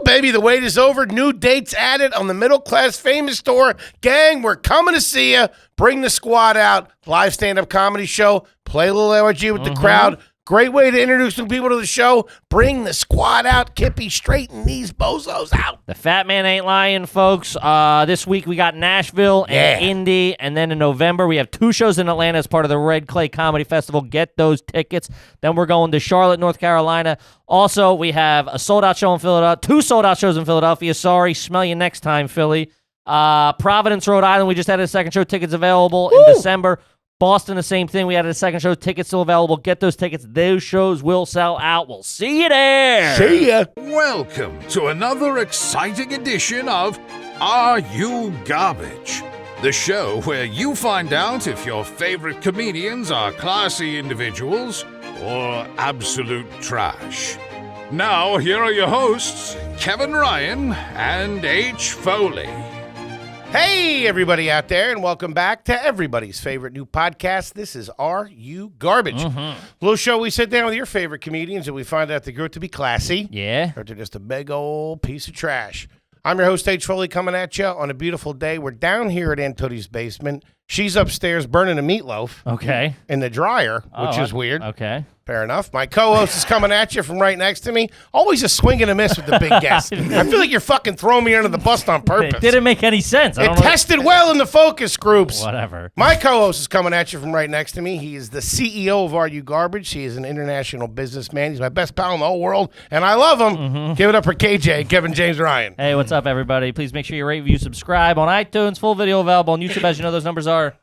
baby. The wait is over. New dates added on the Middle Class Famous Tour. Gang, we're coming to see you. Bring the squad out. Live stand-up comedy show. Play a little LRG with the crowd. Great way to introduce some people to the show. Bring the squad out. Kippy, straighten these bozos out. The fat man ain't lying, folks. This week we got Nashville and Indy, and then in November we have 2 shows in Atlanta as part of the Red Clay Comedy Festival. Get those tickets. Then we're going to Charlotte, North Carolina. Also, we have a sold-out show in Philadelphia. 2 sold-out shows in Philadelphia. Sorry, smell you next time, Philly. Providence, Rhode Island, we just had a second show. Tickets available in December. Boston, the same thing. We had a second show. Tickets still available. Get those tickets. Those shows will sell out. We'll see you there. See ya. Welcome to another exciting edition of Are You Garbage? The show where you find out if your favorite comedians are classy individuals or absolute trash. Now, here are your hosts, Kevin Ryan and H. Foley. Hey, everybody out there, and welcome back to everybody's favorite new podcast. This is Are You Garbage? Little show we sit down with your favorite comedians and we find out they grew up to be classy. Yeah. Or they're just a big old piece of trash. I'm your host, H. Foley, coming at you on a beautiful day. We're down here at Aunt Tootie's basement. She's upstairs burning a meatloaf. Okay. In the dryer, which is weird. Okay. Fair enough. My co-host is coming at you from right next to me. Always a swing and a miss with the big guest. I feel like you're fucking throwing me under the bus on purpose. It didn't make any sense. It tested well in the focus groups. Whatever. My co-host is coming at you from right next to me. He is the CEO of Are You Garbage? He is an international businessman. He's my best pal in the whole world, and I love him. Give it up for KJ, Kevin James Ryan. Hey, what's up, everybody? Please make sure you rate, review, subscribe on iTunes. Full video available on YouTube. As you know, those numbers are...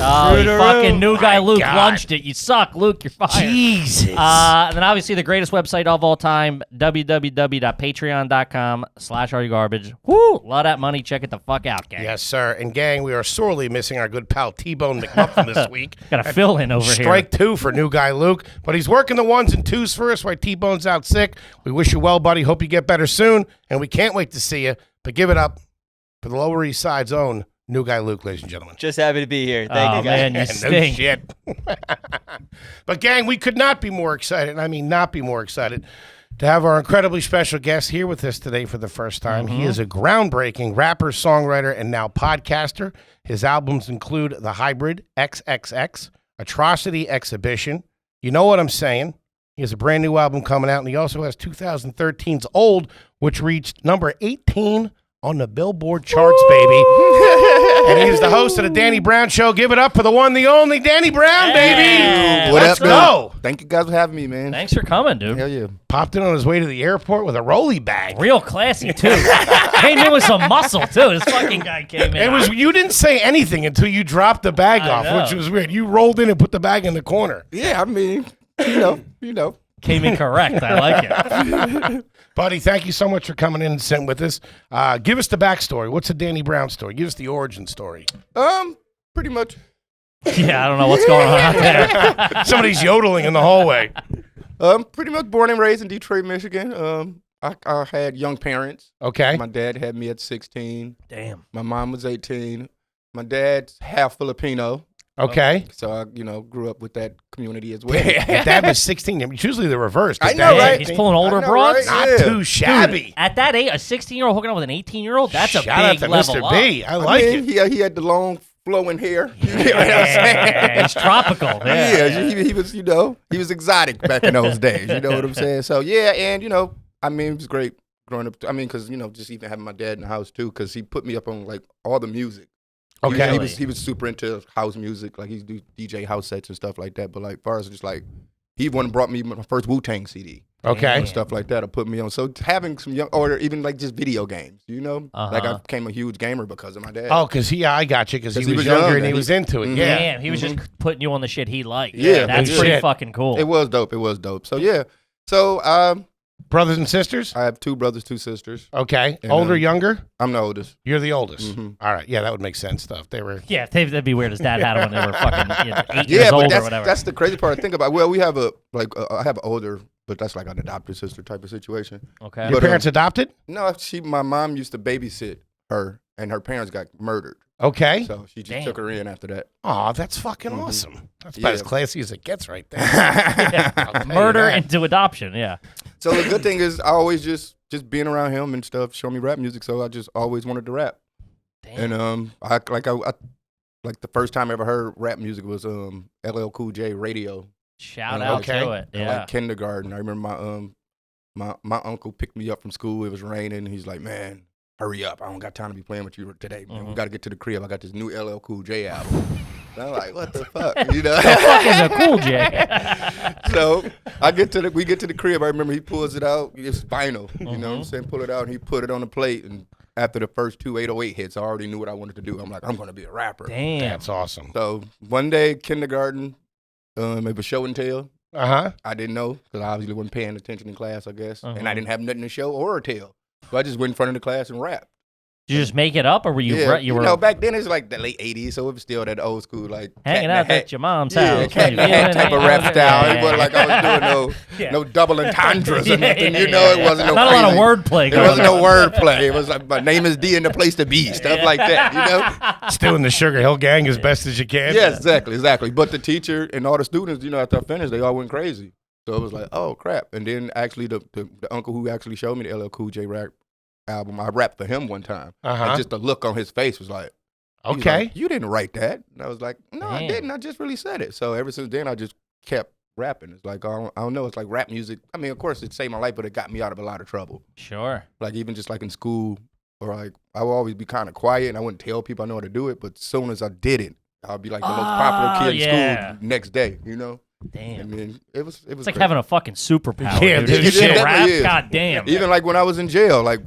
Oh, you fucking new guy, Luke, lunched it. You suck, Luke. You're fired. Jesus. And then obviously the greatest website of all time, www.patreon.com/areyougarbage. Woo! Love that money. Check it the fuck out, gang. Yes, sir. And gang, we are sorely missing our good pal T-Bone McMuffin this week. Got a fill-in over here. Strike 2 for new guy Luke. But he's working the 1s and 2s for us while T-Bone's out sick. We wish you well, buddy. Hope you get better soon. And we can't wait to see you. But give it up for the Lower East Side's own new guy Luke, ladies and gentlemen. Just happy to be here. Thank you, guys. Man, you stink. No shit. But gang, we could not be more excited, and I mean not be more excited, to have our incredibly special guest here with us today for the first time. He is a groundbreaking rapper, songwriter, and now podcaster. His albums include The Hybrid, XXX, Atrocity Exhibition. You know what I'm saying? He has a brand new album coming out, and he also has 2013's Old, which reached number 18 on the Billboard charts, baby. And he is the host of the Danny Brown Show. Give it up for the one, the only Danny Brown, baby. What up, go. Thank you guys for having me, man. Thanks for coming, dude. Hell yeah. Popped in on his way to the airport with a rolly bag. Real classy, too. Came in with some muscle, too. This fucking guy came in. You didn't say anything until you dropped the bag off, which was weird. You rolled in and put the bag in the corner. Yeah, I mean, you know. Came in correct. I like it. Buddy, thank you so much for coming in and sitting with us. Give us the backstory. What's the Danny Brown story? Give us the origin story. Pretty much. Yeah, I don't know what's going on out there. Somebody's yodeling in the hallway. Pretty much born and raised in Detroit, Michigan. I had young parents. Okay. My dad had me at 16. Damn. My mom was 18. My dad's half Filipino. Okay. So I, grew up with that community as well. If dad was 16, it's usually the reverse. I know, right? He's pulling older broads. Right? Not too shabby. Dude, at that age, a 16-year-old hooking up with an 18-year-ld, that's a Shout big out to level Mr. up. B. I like it. He had the long flowing hair. You know what I'm saying? Yeah, he's tropical. Yeah, he was, he was exotic back in those days. You know what I'm saying? So, yeah, and, it was great growing up. I mean, because, just even having my dad in the house, too, because he put me up on, all the music. Okay. He was super into house music. Like, he'd do DJ house sets and stuff like that. But, as far as just, he went and brought me my first Wu-Tang CD. Okay. And stuff like that. Or put me on. So, having some or even, just video games, I became a huge gamer because of my dad. Oh, because I got you, because he was younger and he was into it. Yeah. Damn, he was just putting you on the shit he liked. Yeah. That's pretty fucking cool. It was dope. So, yeah. So, brothers and sisters? I have 2 brothers, 2 sisters. Okay. And, Older, younger? I'm the oldest. You're the oldest. All right. Yeah, that would make sense. They were. Yeah, that'd be weird. His dad had it when they were fucking 8 years old or whatever. That's the crazy part to think about. Well, we have I have an older, but that's like an adopted sister type of situation. Okay. Your parents adopted? No, my mom used to babysit her, and her parents got murdered. Okay. So she just took her in after that. Oh, that's fucking awesome. That's about as classy as it gets right there. Murder into adoption, yeah. So the good thing is I always just being around him and stuff show me rap music. So I just always wanted to rap. Damn. And I like the first time I ever heard rap music was LL Cool J Radio. Shout out to it. In, Yeah. like kindergarten. I remember my uncle picked me up from school. It was raining. He's like, man, hurry up. I don't got time to be playing with you today, man. We got to get to the crib. I got this new LL Cool J album. And I'm like, what the fuck? You know? The fuck is a Cool J? So we get to the crib. I remember he pulls it out. It's vinyl. You know what I'm saying? Pull it out and he put it on the plate. And after the first 2 808 hits, I already knew what I wanted to do. I'm like, I'm going to be a rapper. Damn. That's awesome. So one day, kindergarten, it was show and tell. Uh-huh. I didn't know because I obviously wasn't paying attention in class, I guess. And I didn't have nothing to show or tell. So I just went in front of the class and rapped. Did you just make it up, or were you? Yeah, You were back then it's like the late 80s, so it was still that old school, like hanging out at your mom's yeah, house. cat in the hat type of rap style. It wasn't like I was doing no double entendres or nothing. You know, it wasn't no not crazy. a lot of wordplay. There wasn't no wordplay. It was like my name is D and the place to be, stuff like that. You know, Still in the Sugar Hill Gang as best as you can. yes, exactly. But the teacher and all the students, after I finished, they all went crazy. So it was like, oh crap. And then actually the uncle who actually showed me the LL Cool J rap album, I rapped for him one time. And just the look on his face was like, okay, like, you didn't write that. And I was like, no, I Damn. didn't. I just really said it. So ever since then, I just kept rapping. It's like, I don't know. It's like rap music. I mean, of course, it saved my life, but it got me out of a lot of trouble. Sure. Like even just like in school, or like I would always be kind of quiet and I wouldn't tell people I know how to do it. But as soon as I did it, I'd be like the most popular kid in school next day, Damn. I mean, it was It's like having a fucking superpower. Yeah, dude. dude, You shit. can rap. Definitely is. God damn. Even like when I was in jail, like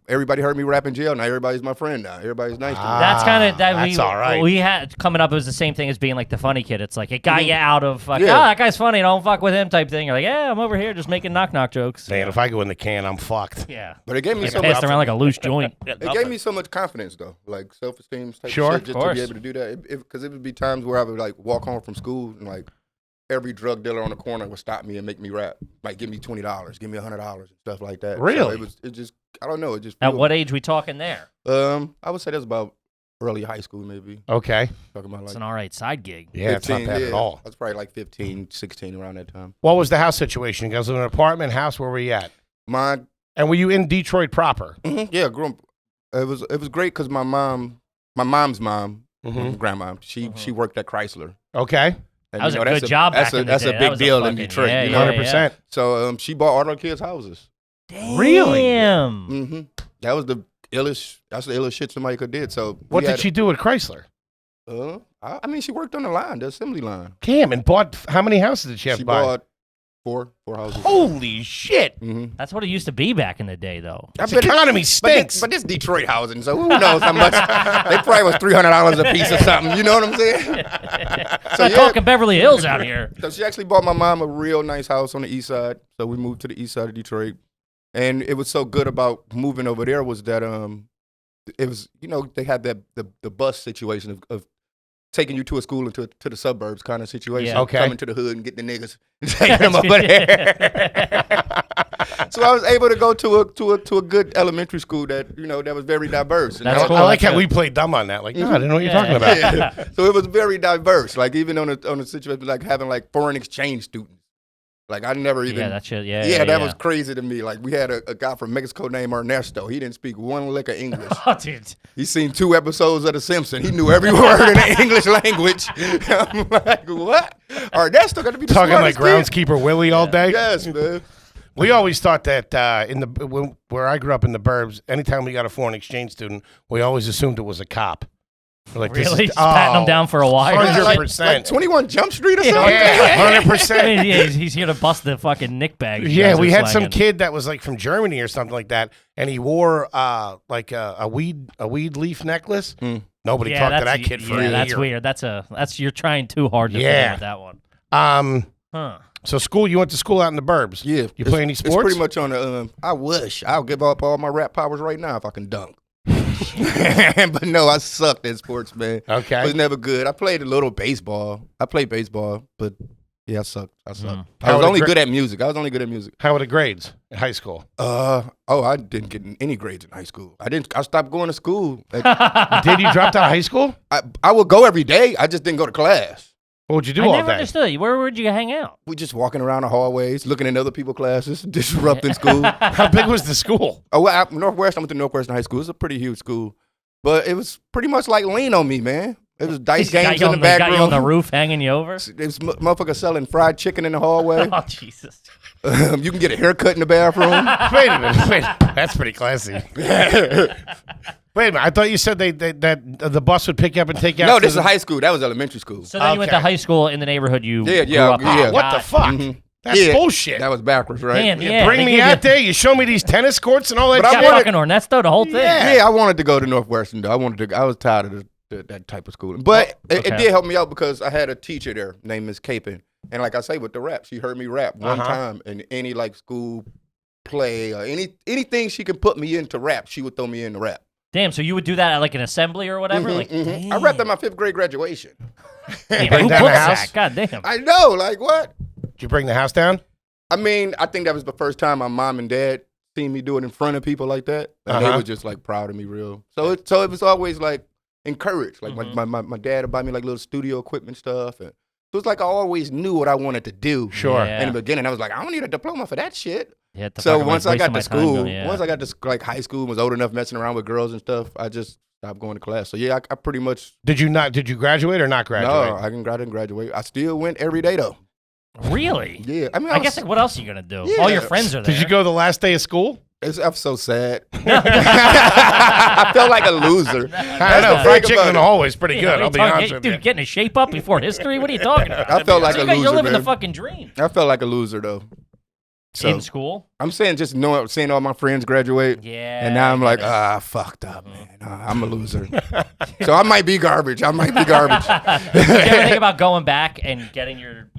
everybody heard me rap in jail. Now everybody's my friend now. Everybody's nice to me. That's kind of that. That's all right. We had coming up. It was the same thing as being like the funny kid. It's like it got you out of like, that guy's funny. Don't fuck with him type thing. You're like, yeah, I'm over here just making knock jokes. Man, if I go in the can, I'm fucked. Yeah. But it gave me Get so passed much. around like a loose joint. It gave me so much confidence though, like self-esteem type Sure, of shit, just of to course. be able to do that. Because it would be times where I would like walk home from school and like every drug dealer on the corner would stop me and make me rap, like give me $20, give me $100 and stuff like that. Really? So it just I don't know. It just At flew. what age we talking there? I would say that's about early high school maybe. Okay. Talking about It's like an all right side gig. Yeah, it's not bad at all. I was probably like 15, 16 around that time. What was the house situation? You guys live in an apartment, house? Where were you at? And were you in Detroit proper? Yeah, grew up. It was great because my mom's mom, my grandma, she worked at Chrysler. Okay. And, That was a that's good job back in the That's day. a That big was deal in fucking- Detroit. yeah, you yeah, know? 100%. So she bought all her kids' houses. Really? Damn. That was the illest. That's the illest shit somebody could did. So What did she do at Chrysler? I mean, she worked on the line, the assembly line. Damn, and bought, how many houses did she have She to buy? bought four houses. Holy shit. That's what it used to be back in the day, though. This economy stinks. But this Detroit housing, so who knows how much? They probably was $300 a piece or something. You know what I'm saying? So talking Beverly Hills out here. So she actually bought my mom a real nice house on the east side. So we moved to the east side of Detroit. And it was so good about moving over there was that it was, they had that the bus situation of taking you to a school and to the suburbs kind of situation. Yeah. Okay. Coming to the hood and getting the niggas and taking them over there. So I was able to go to a good elementary school that that was very diverse. And That's I cool. like That's how good. we played dumb on that. Like, no, I didn't know what you're talking about. Yeah. So it was very diverse. Like even on a situation like having like foreign exchange students. Like I never even. Yeah, that shit. Yeah, that was crazy to me. Like we had a guy from Mexico named Ernesto. He didn't speak one lick of English. Oh, dude. He's seen 2 episodes of The Simpsons. He knew every word in the English language. I'm like, what? Ernesto got to be the Talking like smartest kid. groundskeeper Willie all day. Yes, man. We always thought that where I grew up in the burbs, anytime we got a foreign exchange student, we always assumed it was a cop. We're like, this Really? is- Just patting them down for a while. 100%. Like 21 Jump Street or something. Yeah, 100%. I mean, yeah, he's here to bust the fucking nick bag. you Yeah, guys we are had some slanging. kid that was like from Germany or something like that, and he wore like a weed leaf necklace. Nobody Yeah, talked to that's- that kid for a yeah, year. that's weird. That's you're trying too hard to Yeah. fit in with that one. Huh. So school, you went to school out in the burbs. Yeah. You play any sports? It's pretty much on the, I wish. I'll give up all my rap powers right now if I can dunk. But no, I sucked at sports, man. Okay. I was never good. I played a little baseball. I played baseball, but yeah, I sucked. I How was were the only gra- good at music. How were the grades in high school? I didn't get any grades in high school. I stopped going to school. Did you drop out of high school? I would go every day. I just didn't go to class. What would you do I all never day? understood. Where would you hang out? We just walking around the hallways, looking at other people's classes, disrupting school. How big was the school? Oh, well, Northwestern. I went to Northwestern High School. It's a pretty huge school, but it was pretty much like lean on me, man. It was dice games in the back got room. you on the roof hanging you over? It was motherfucker selling fried chicken in the hallway. Oh, Jesus. You can get a haircut in the bathroom. Wait a minute. That's pretty classy. Wait a minute. I thought you said that the bus would pick you up and take you out. No, this is high school. That was elementary school. So then you went to Okay. hay school in the neighborhood you Yeah, grew yeah, up in. yeah. What the fuck? Mhm. That's Yeah, bullshit. That was backwards, right? Damn, You yeah. bring they me give out there. You show me these tennis courts and all that But I shit. you wanted- fucking horn. That's the whole thing. Yeah. Yeah, I wanted to go to Northwestern though. I was tired of that type of schooling. But it okay. did help me out because I had a teacher there named Miss Capon. And like I say with the rap, she heard me rap one time in any like school play or anything she could put me into rap, she would throw me in the rap. Damn, so you would do that at like an assembly or whatever? Like, damn. I rapped at my 5th grade graduation. Damn, bring who down the books house? that? God damn. I know, like what? Did you bring the house down? I mean, I think that was the first time my mom and dad seen me do it in front of people like that. And they were just like proud of me real. So it was always like encouraged. Like my dad would buy me like little studio equipment stuff. And it was like I always knew what I wanted to do. Sure. Yeah. In the beginning, I was like, I don't need a diploma for that shit. Yeah, the So fuck, I'm once I wasting got my to time school, doing- yeah. once I got to like high school and was old enough messing around with girls and stuff, I just stopped going to class. So yeah, I pretty much Did you graduate or not graduate? no, I didn't graduate. I still went every day though. Really? Yeah, I mean, I guess like, what else are you gonna do? Yeah. All your friends are there. Did you go the last day of school? I'm so sad. I felt like a loser. I know. the Fried thing chicken about in the it. hallway is pretty Yeah, good. what are I'll you be talking- honest with dude, you. getting a shape up before history? What are you talking about? I felt like a You guys, you're loser, living the man. fucking dream. I felt like a loser though. So In school? I'm saying just seeing all my friends graduate. Yeah. And now I'm I like, get it. I fucked up, man. I'm a loser. So I might be garbage. Did you ever think about going back and getting your,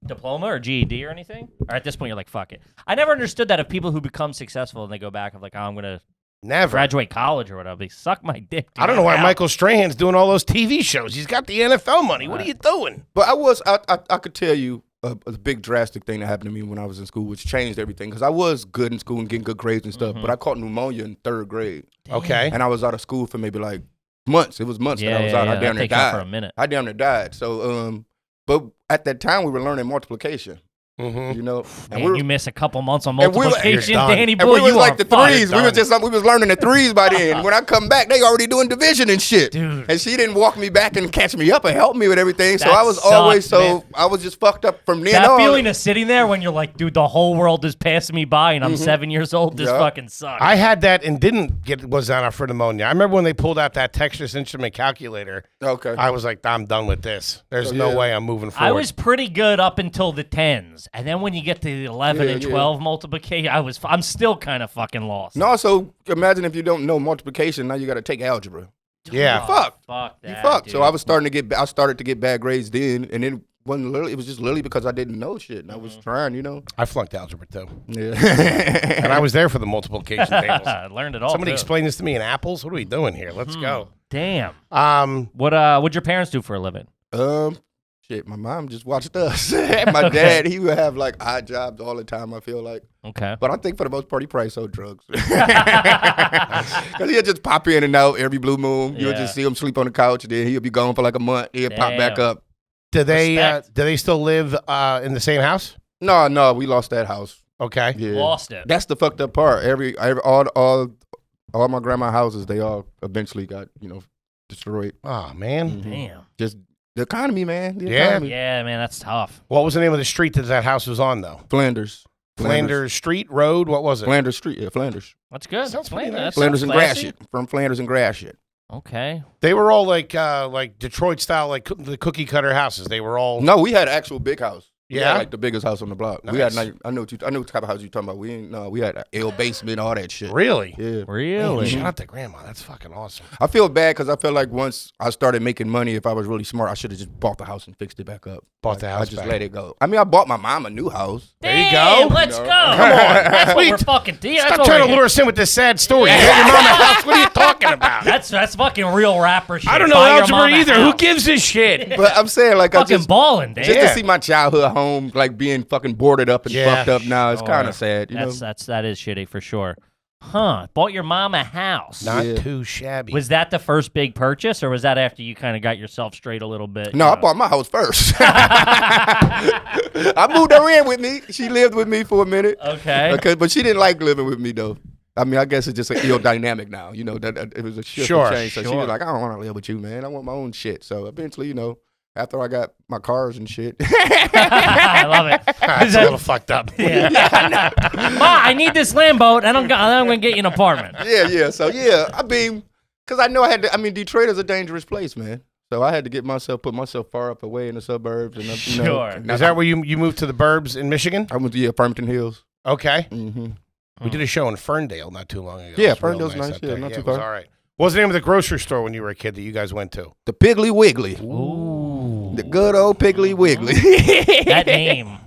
diploma or GED or anything? Or at this point, you're like, fuck it. I never understood that of people who become successful and they go back of like, I'm gonna Never. graduate college or whatever. They suck my dick. I don't know why Out. Michael Strahan's doing all those TV shows. He's got the NFL money. What are you doing? But I could tell you a big drastic thing that happened to me when I was in school, which changed everything. Because I was good in school and getting good grades and stuff, but I caught pneumonia in 3rd grade. Okay. And I was out of school for maybe like months. It was months that I was Yeah, out. I that damn near takes you out died. for a minute. I damn near died. So, but at that time, we were learning multiplication, Mm-hmm. you know. And Man, you miss a couple months on and we were- multiplication, You're done. Danny And boy. we was you like are the fucked. threes. We was learning the threes by then. When I come back, they already doing division and shit. Dude. And she didn't walk me back and catch me up and help me with everything. So That I was sucked, always man. I was just fucked up from then That on. feeling of sitting there when you're like, dude, the whole world is passing me by and I'm 7 years old. This Yeah. fucking sucks. I had that and was out for pneumonia. I remember when they pulled out that Texas Instrument calculator. Okay. I was like, I'm done with this. There's no Yeah. way I'm moving forward. I was pretty good up until the 10s. And then when you get to the 11 Yeah, and yeah. 12 multiplication, I'm still kind of fucking lost. No, so imagine if you don't know multiplication, now you got to take algebra. yeah. Fuck. Fuck You that, fucked. dude. So I started to get bad grades then, and then it was just literally because I didn't know shit, and I was trying, you know. I flunked algebra too. Yeah. And I was there for the multiplication tables. I learned it all. Somebody too. explain this to me in apples. What are we doing here? Let's go. Damn. Um, What'd your parents do for a living? Shit, my mom just watched us. My dad, he would have like odd jobs all the time, I feel like. Okay. But I think for the most part, he probably sold drugs. Because he'll just pop in and out every blue moon. You'll Yeah. just see him sleep on the couch, and then he'll be gone for like a month. He'll pop back Damn. up. do Respect. they still live in the same house? No, we lost that house. Okay. Yeah. Lost it. That's the fucked up part. All my grandma houses, they all eventually got, destroyed. Oh man. Damn. Just the economy, man. The Yeah. economy. Yeah, man, that's tough. What was the name of the street that house was on though? Flanders. Flanders Street Road. What was it? Flanders Street. Yeah, Flanders. That's good. Sounds pretty Flanders. nice. That Flanders sounds and classy. Gratiot. From Flanders and Gratiot. Okay. They were all like Detroit style, like the cookie cutter houses. They were all. No, we had an actual big house. We had, Yeah? like the biggest house on the block. We had Nice. like, I know what type of house you talking about. We had an L basement, all that shit. Really? Yeah. Really? Shout out to grandma. That's fucking awesome. I feel bad because I feel like once I started making money, if I was really smart, I should have just bought the house and fixed it back up. Bought the house I just back. let it go. I mean, I bought my mom a new house. There you Damn, go. Let's go. Come on. That's what Sweet. we're fucking doing. That's Stop what trying we're to lure here. us in with this sad story. You got your mama house. What are you talking about? That's fucking real rapper shit. I don't know Buy your algebra mama either. house. Who gives a shit? But I'm saying, like, Fucking balling, dude. just Yeah. to see my childhood home, like, being fucking boarded up and Yeah. fucked up now, it's Sure. kind of sad, you know? That is shitty for sure. Huh. Bought your mom a house. Not too shabby. Was that the first big purchase, or was that after you kind of got yourself straight a little bit? No, I bought my house first. I moved her in with me. She lived with me for a minute. Okay. But she didn't like living with me, though. I mean, I guess it's just an ill dynamic now. You know, that it was a shift and change. So she was like, I don't want to live with you, man. I want my own shit. So eventually, you know, after I got my cars and shit. I love it. That's a little fucked up. Yeah. Ma, I need this Lambo, and I'm going to get you an apartment. Yeah. So, yeah, I mean, because I know I had to, I mean, Detroit is a dangerous place, man. So I had to put myself far up away in the suburbs. And, you know, Is that where you moved to the burbs in Michigan? I went to, Farmington Hills. Okay. Mm-hmm. We did a show in Ferndale not too long ago. Yeah, It was real Ferndale's nice. up Yeah, there. not too it was far. all right. What was the name of the grocery store when you were a kid that you guys went to? The Piggly Wiggly. Ooh. The good old Piggly Wiggly. That name.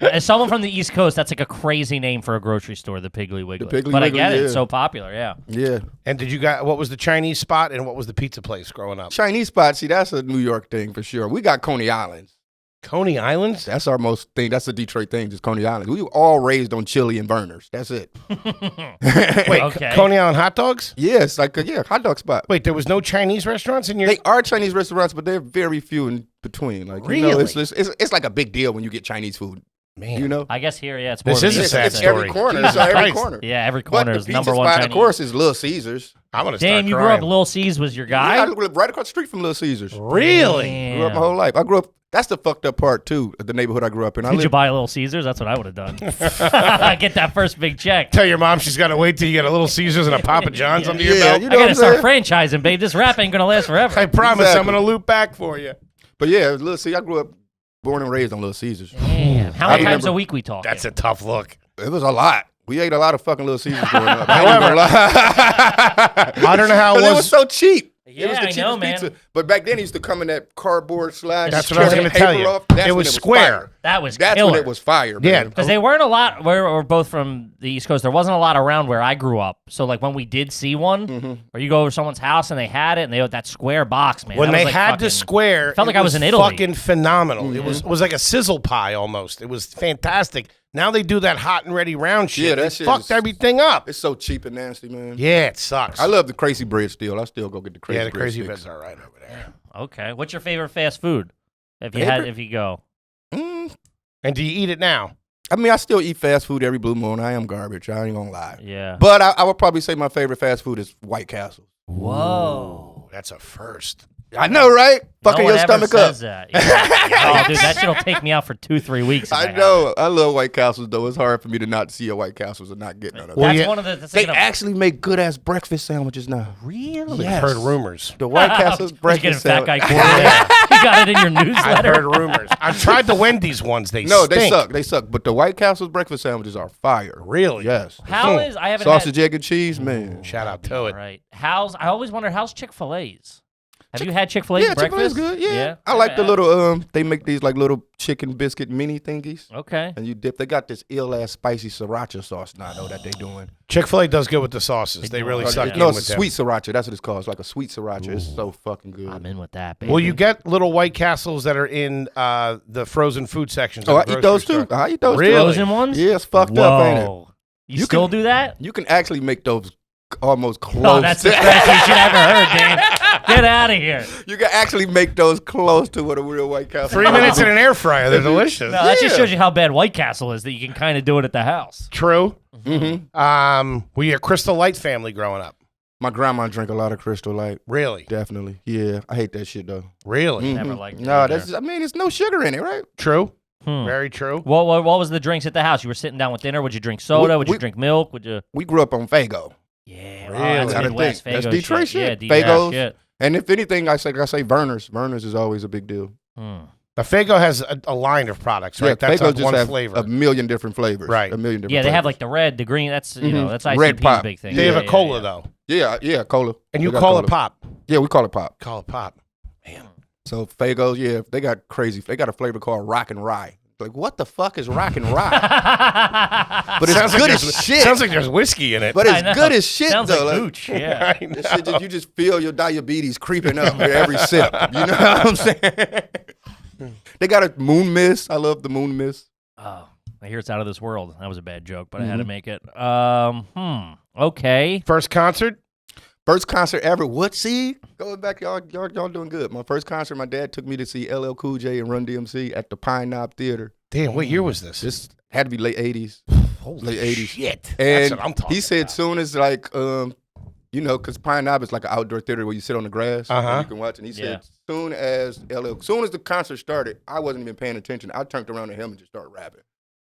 As someone from the East Coast, that's like a crazy name for a grocery store, the Piggly Wiggly. Piggly but Wiggly, I get it. yeah. It's so popular, yeah. Yeah. And what was the Chinese spot and what was the pizza place growing up? Chinese spot, see, that's a New York thing for sure. We got Coney Islands. Coney Islands? That's our most thing. That's a Detroit thing, just Coney Islands. We were all raised on chili and burners. That's it. Wait, Okay. Coney Island hot dogs? Yeah, it's like a hot dog spot. Wait, there was no Chinese restaurants in your... They are Chinese restaurants, but they're very few in between. Like, you know, Really? it's like a big deal when you get Chinese food. Man. You know? I guess here, yeah, it's This more is of a sad It's story. every corner. Jesus It's every Christ. corner. Yeah, every But corner the is pizza number one spot, Chinese. of course, is Little Caesars. I'm going to start Damn, you grew crying. up Little C's was your guy? Yeah, I lived right across the street from Little Caesars. Really? Grew up my whole life. I grew up. That's the fucked up part too of the neighborhood I grew up in. Did you buy a Little Caesars? That's what I would have done. Get that first big check. Tell your mom she's got to wait till you get a Little Caesars and a Papa John's under your belt. you I know got what to I'm start saying? franchising, babe. This rap ain't going to last forever. I promise I'm Exactly. going to loop back for you. But yeah, Little Caesars. I grew up born and raised on Little Caesars. Damn. How I many times remember- a week we talk? That's a tough look. It was a lot. We ate a lot of fucking Little Caesars growing up. I I don't know how it it was was. so cheap. Yeah, it was the I cheapest know, man. pizza. But back then, it used to come in that cardboard slash. That's what I was tear gonna the tell paper you. off. That's It when was square. fire. That was That's killer. when it was fire. Yeah. Man. Because they weren't a lot. We're both from the East Coast. There wasn't a lot around where I grew up. So like when we did see one, or you go over someone's house and they had it, and they had that square box, man. When that they was like had fucking, the square, felt like it I was in Italy. fucking phenomenal. It was like a sizzle pie almost. It was fantastic. Now they do that hot and ready round shit. Yeah, that It shit fucked is- everything up. It's so cheap and nasty, man. Yeah, it sucks. I love the crazy bread still. I still go get the crazy yeah, the bread crazy sticks. beds are right over there. Okay. What's your favorite fast food? If you go. Mm, And do you eat it now? I mean, I still eat fast food every blue moon. I am garbage. I ain't gonna lie. Yeah. But I would probably say my favorite fast food is White Castle. Whoa. That's a first. I know, right? Fucking no your one ever stomach up. says that. Yeah. Oh, dude, that shit'll take me out for 2-3 weeks. if I have know. I love White Castles, though. It's hard for me to not see a White Castles and not get none of it. it. Well, That's yeah, one of the. That's They like a- actually make good-ass breakfast sandwiches now. really. I've heard rumors. The White Castle's You get a breakfast fat sandwich. guy quarter. You got it in your I've newsletter. heard rumors. I've tried the Wendy's ones. They No, stink. they suck. They suck. But the White Castle's breakfast sandwiches are fire. Really? Yes. How is I haven't Sausage, had, egg, and cheese, man. Shout out to it. Right. I always wonder how's Chick-fil-A's. Have you had Chick-fil-A's Yeah, breakfast? Chick-fil-A's good. Yeah. I like the little they make these like little chicken biscuit mini thingies. Okay. And you dip. They got this ill ass spicy sriracha sauce now. I know that they doing. Chick-fil-A does good with the sauces. They really suck in No, with it's them. sweet sriracha. That's what it's called. It's like a sweet sriracha. It's so fucking good. I'm in with that, baby. Well, you get little White Castles that are in the frozen food sections. Oh, at I the eat those grocery too. store. I eat those Really? too. Frozen ones? Yeah, it's fucked up, ain't it? Whoa. You You still can- do that? You can actually make those almost close. Oh, that's the best shit I ever heard, Dan. Get out of here. You can actually make those close to what a real White Castle. 3 minutes in an air fryer. They're delicious. No, that just Yeah. shows you how bad White Castle is that you can kind of do it at the house. True. Mm-hmm. Were you a Crystal Light family growing up? My grandma drank a lot of Crystal Light. Really? Definitely. Yeah, I hate that shit though. Really? Never Mhm. liked it No, either. that's. I mean, it's no sugar in it, right? True. Hmm. Very true. What was the drinks at the house? You were sitting down with dinner. Would you drink soda? Would you we- drink milk? Would you? We grew up on Fago. Yeah, Really? that's Gotta Midwest. think. That's Faygo Detroit shit. Yeah, Detroit Fagos. shit. And if anything, I say Vernors. Vernors is always a big deal. Hmm. Now, Fago has a line of products, right? That's Fago like just one have flavor. a million different flavors. Right. A million different. Yeah, they have flavors. like the red, the green. That's that's Red ICP's pop. big thing. they have Yeah, a cola, yeah. though. Yeah, cola. And you They got call cola. it pop. Yeah, we call it pop. Call it pop. So Fagos, yeah, they got crazy. They got a flavor called Rock and Rye. Like, what the fuck is Rock and Rye? But it's Sounds like good there's- as shit. Sounds like there's whiskey in it. But I know. it's good as shit Sounds though. like Like, hooch. Yeah. I know. this shit that you just feel your diabetes creeping up with every sip. You know what I'm saying? They got a Moon Mist. I love the Moon Mist. Oh, I hear it's out of this world. That was a bad joke, but I had to make it. Okay. First concert? First concert ever. What? See? Going back, y'all doing good. My first concert, my dad took me to see LL Cool J and Run DMC at the Pine Knob Theater. Damn, what year was this? This had to be late 80s. Holy late 80s. shit. And That's what I'm talking he said about. soon as like, you know, because Pine Knob is like an outdoor theater where you sit on the grass and you can watch. And he said soon as the concert started, I wasn't even paying attention. I turned around to him and just started rapping.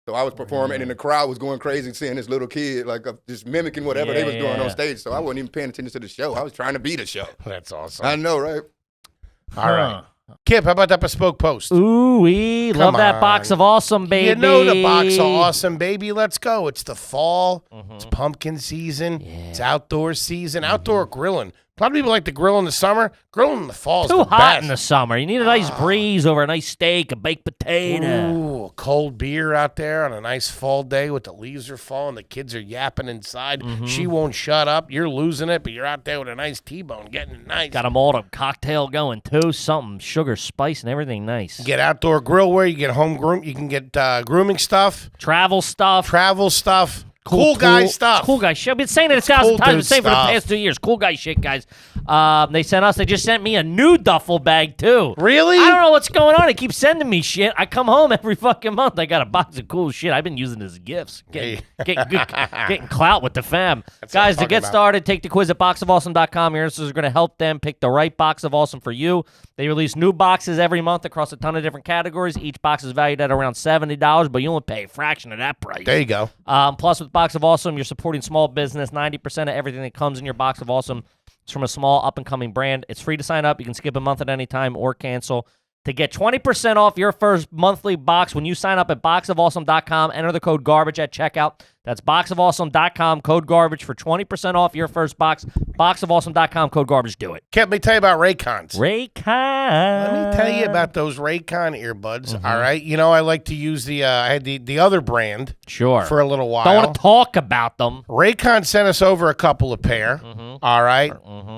So I was performing, and the crowd was going crazy seeing this little kid like just mimicking whatever they was doing on stage. So I wasn't even paying attention to the show. I was trying to be the show. That's awesome. I know, right? All right. Kip, how about that bespoke post? Ooh, we love that on. box of awesome, baby. You know the box of awesome, baby. Let's go. It's the fall. It's pumpkin season. It's outdoor season. Outdoor grilling. A lot of people like to grill in the summer. Grilling in the fall is Too the hot best. in the summer. You need a nice breeze over a nice steak, a baked potato. Ooh, a cold beer out there on a nice fall day with the leaves are falling. The kids are yapping inside. She won't shut up. You're losing it, but you're out there with a nice T-bone, getting it nice. Got a malt cocktail going too. Something sugar, spice, and everything nice. You get outdoor grillware. You get home groom. You can get grooming stuff, Travel stuff. travel stuff, cool guy stuff. Cool guy shit. I've been saying it a thousand cool times. I've been dude saying for the stuff. past 2 years. Cool guy shit, guys. They just sent me a new duffel bag too. Really? I don't know what's going on. They keep sending me shit. I come home every fucking month. I got a box of cool shit. I've been using it as gifts. Getting clout with the fam. That's what I'm Guys, to talking get about. started, take the quiz at boxofawesome.com. Your answers are going to help them pick the right box of awesome for you. They release new boxes every month across a ton of different categories. Each box is valued at around $70, but you only pay a fraction of that price. There you go. Plus, with Box of Awesome, you're supporting small business. 90% of everything that comes in your Box of Awesome is from a small up-and-coming brand. It's free to sign up. You can skip a month at any time or cancel. To get 20% off your first monthly box when you sign up at boxofawesome.com, enter the code GARBAGE at checkout. That's boxofawesome.com, code GARBAGE for 20% off your first box. Boxofawesome.com, code GARBAGE. Do it. Kip, let me tell you about Raycons. Raycon. Let me tell you about those Raycon earbuds. All right, you know I like to use I had the other brand Sure. for a little while. Don't want to talk about them. Raycon sent us over a couple of pair. All right,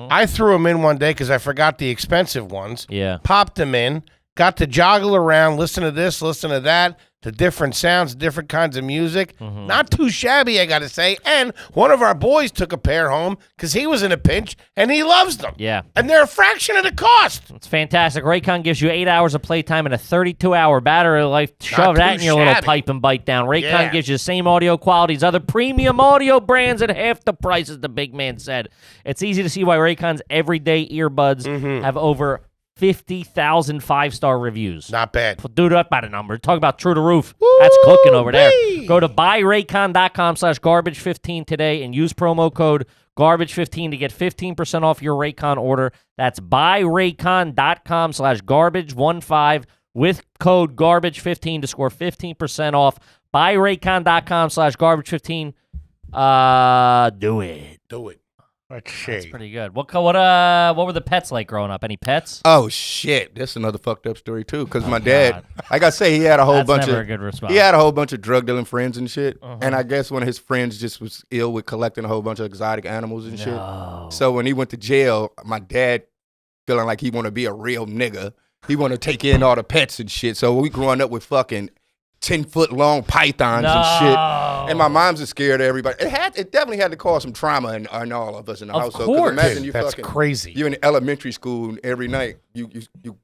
I threw them in one day because I forgot the expensive ones. Yeah. Popped them in, got to joggle around, listen to this, listen to that, to different sounds, different kinds of music. Not too shabby, I got to say. And one of our boys took a pair home because he was in a pinch and he loves them. Yeah. And they're a fraction of the cost. It's fantastic. Raycon gives you 8 hours of playtime and a 32-hour battery life. Shove too that in your little shabby. pipe and bite down. Raycon Yeah. gives you the same audio quality as other premium audio brands at half the price, as the big man said. It's easy to see why Raycon's everyday earbuds have over 50,000 5-star reviews. Not bad. Do that by the number. Talk about true to roof. That's cooking over there. Go to buyraycon.com/garbage15 today and use promo code garbage15 to get 15% off your Raycon order. That's buyraycon.com/garbage15 with code garbage15 to score 15% off. Buyraycon.com/garbage15. Do it. Do it. Let's see. Pretty good. What were the pets like growing up? Any pets? Oh shit, that's another fucked up story too. Because my dad, like I say, he had a whole That's bunch never of a good response. he had a whole bunch of drug dealing friends and shit. And I guess one of his friends just was ill with collecting a whole bunch of exotic animals and shit. So when he went to jail, my dad, feeling like he want to be a real nigga, he want to take in all the pets and shit. So we growing up with fucking 10-foot long pythons and shit. And my mom's is scared of everybody. It definitely had to cause some trauma in all of us in the household. 'Cause course. imagine you That's fucking crazy. you're in elementary school and every night you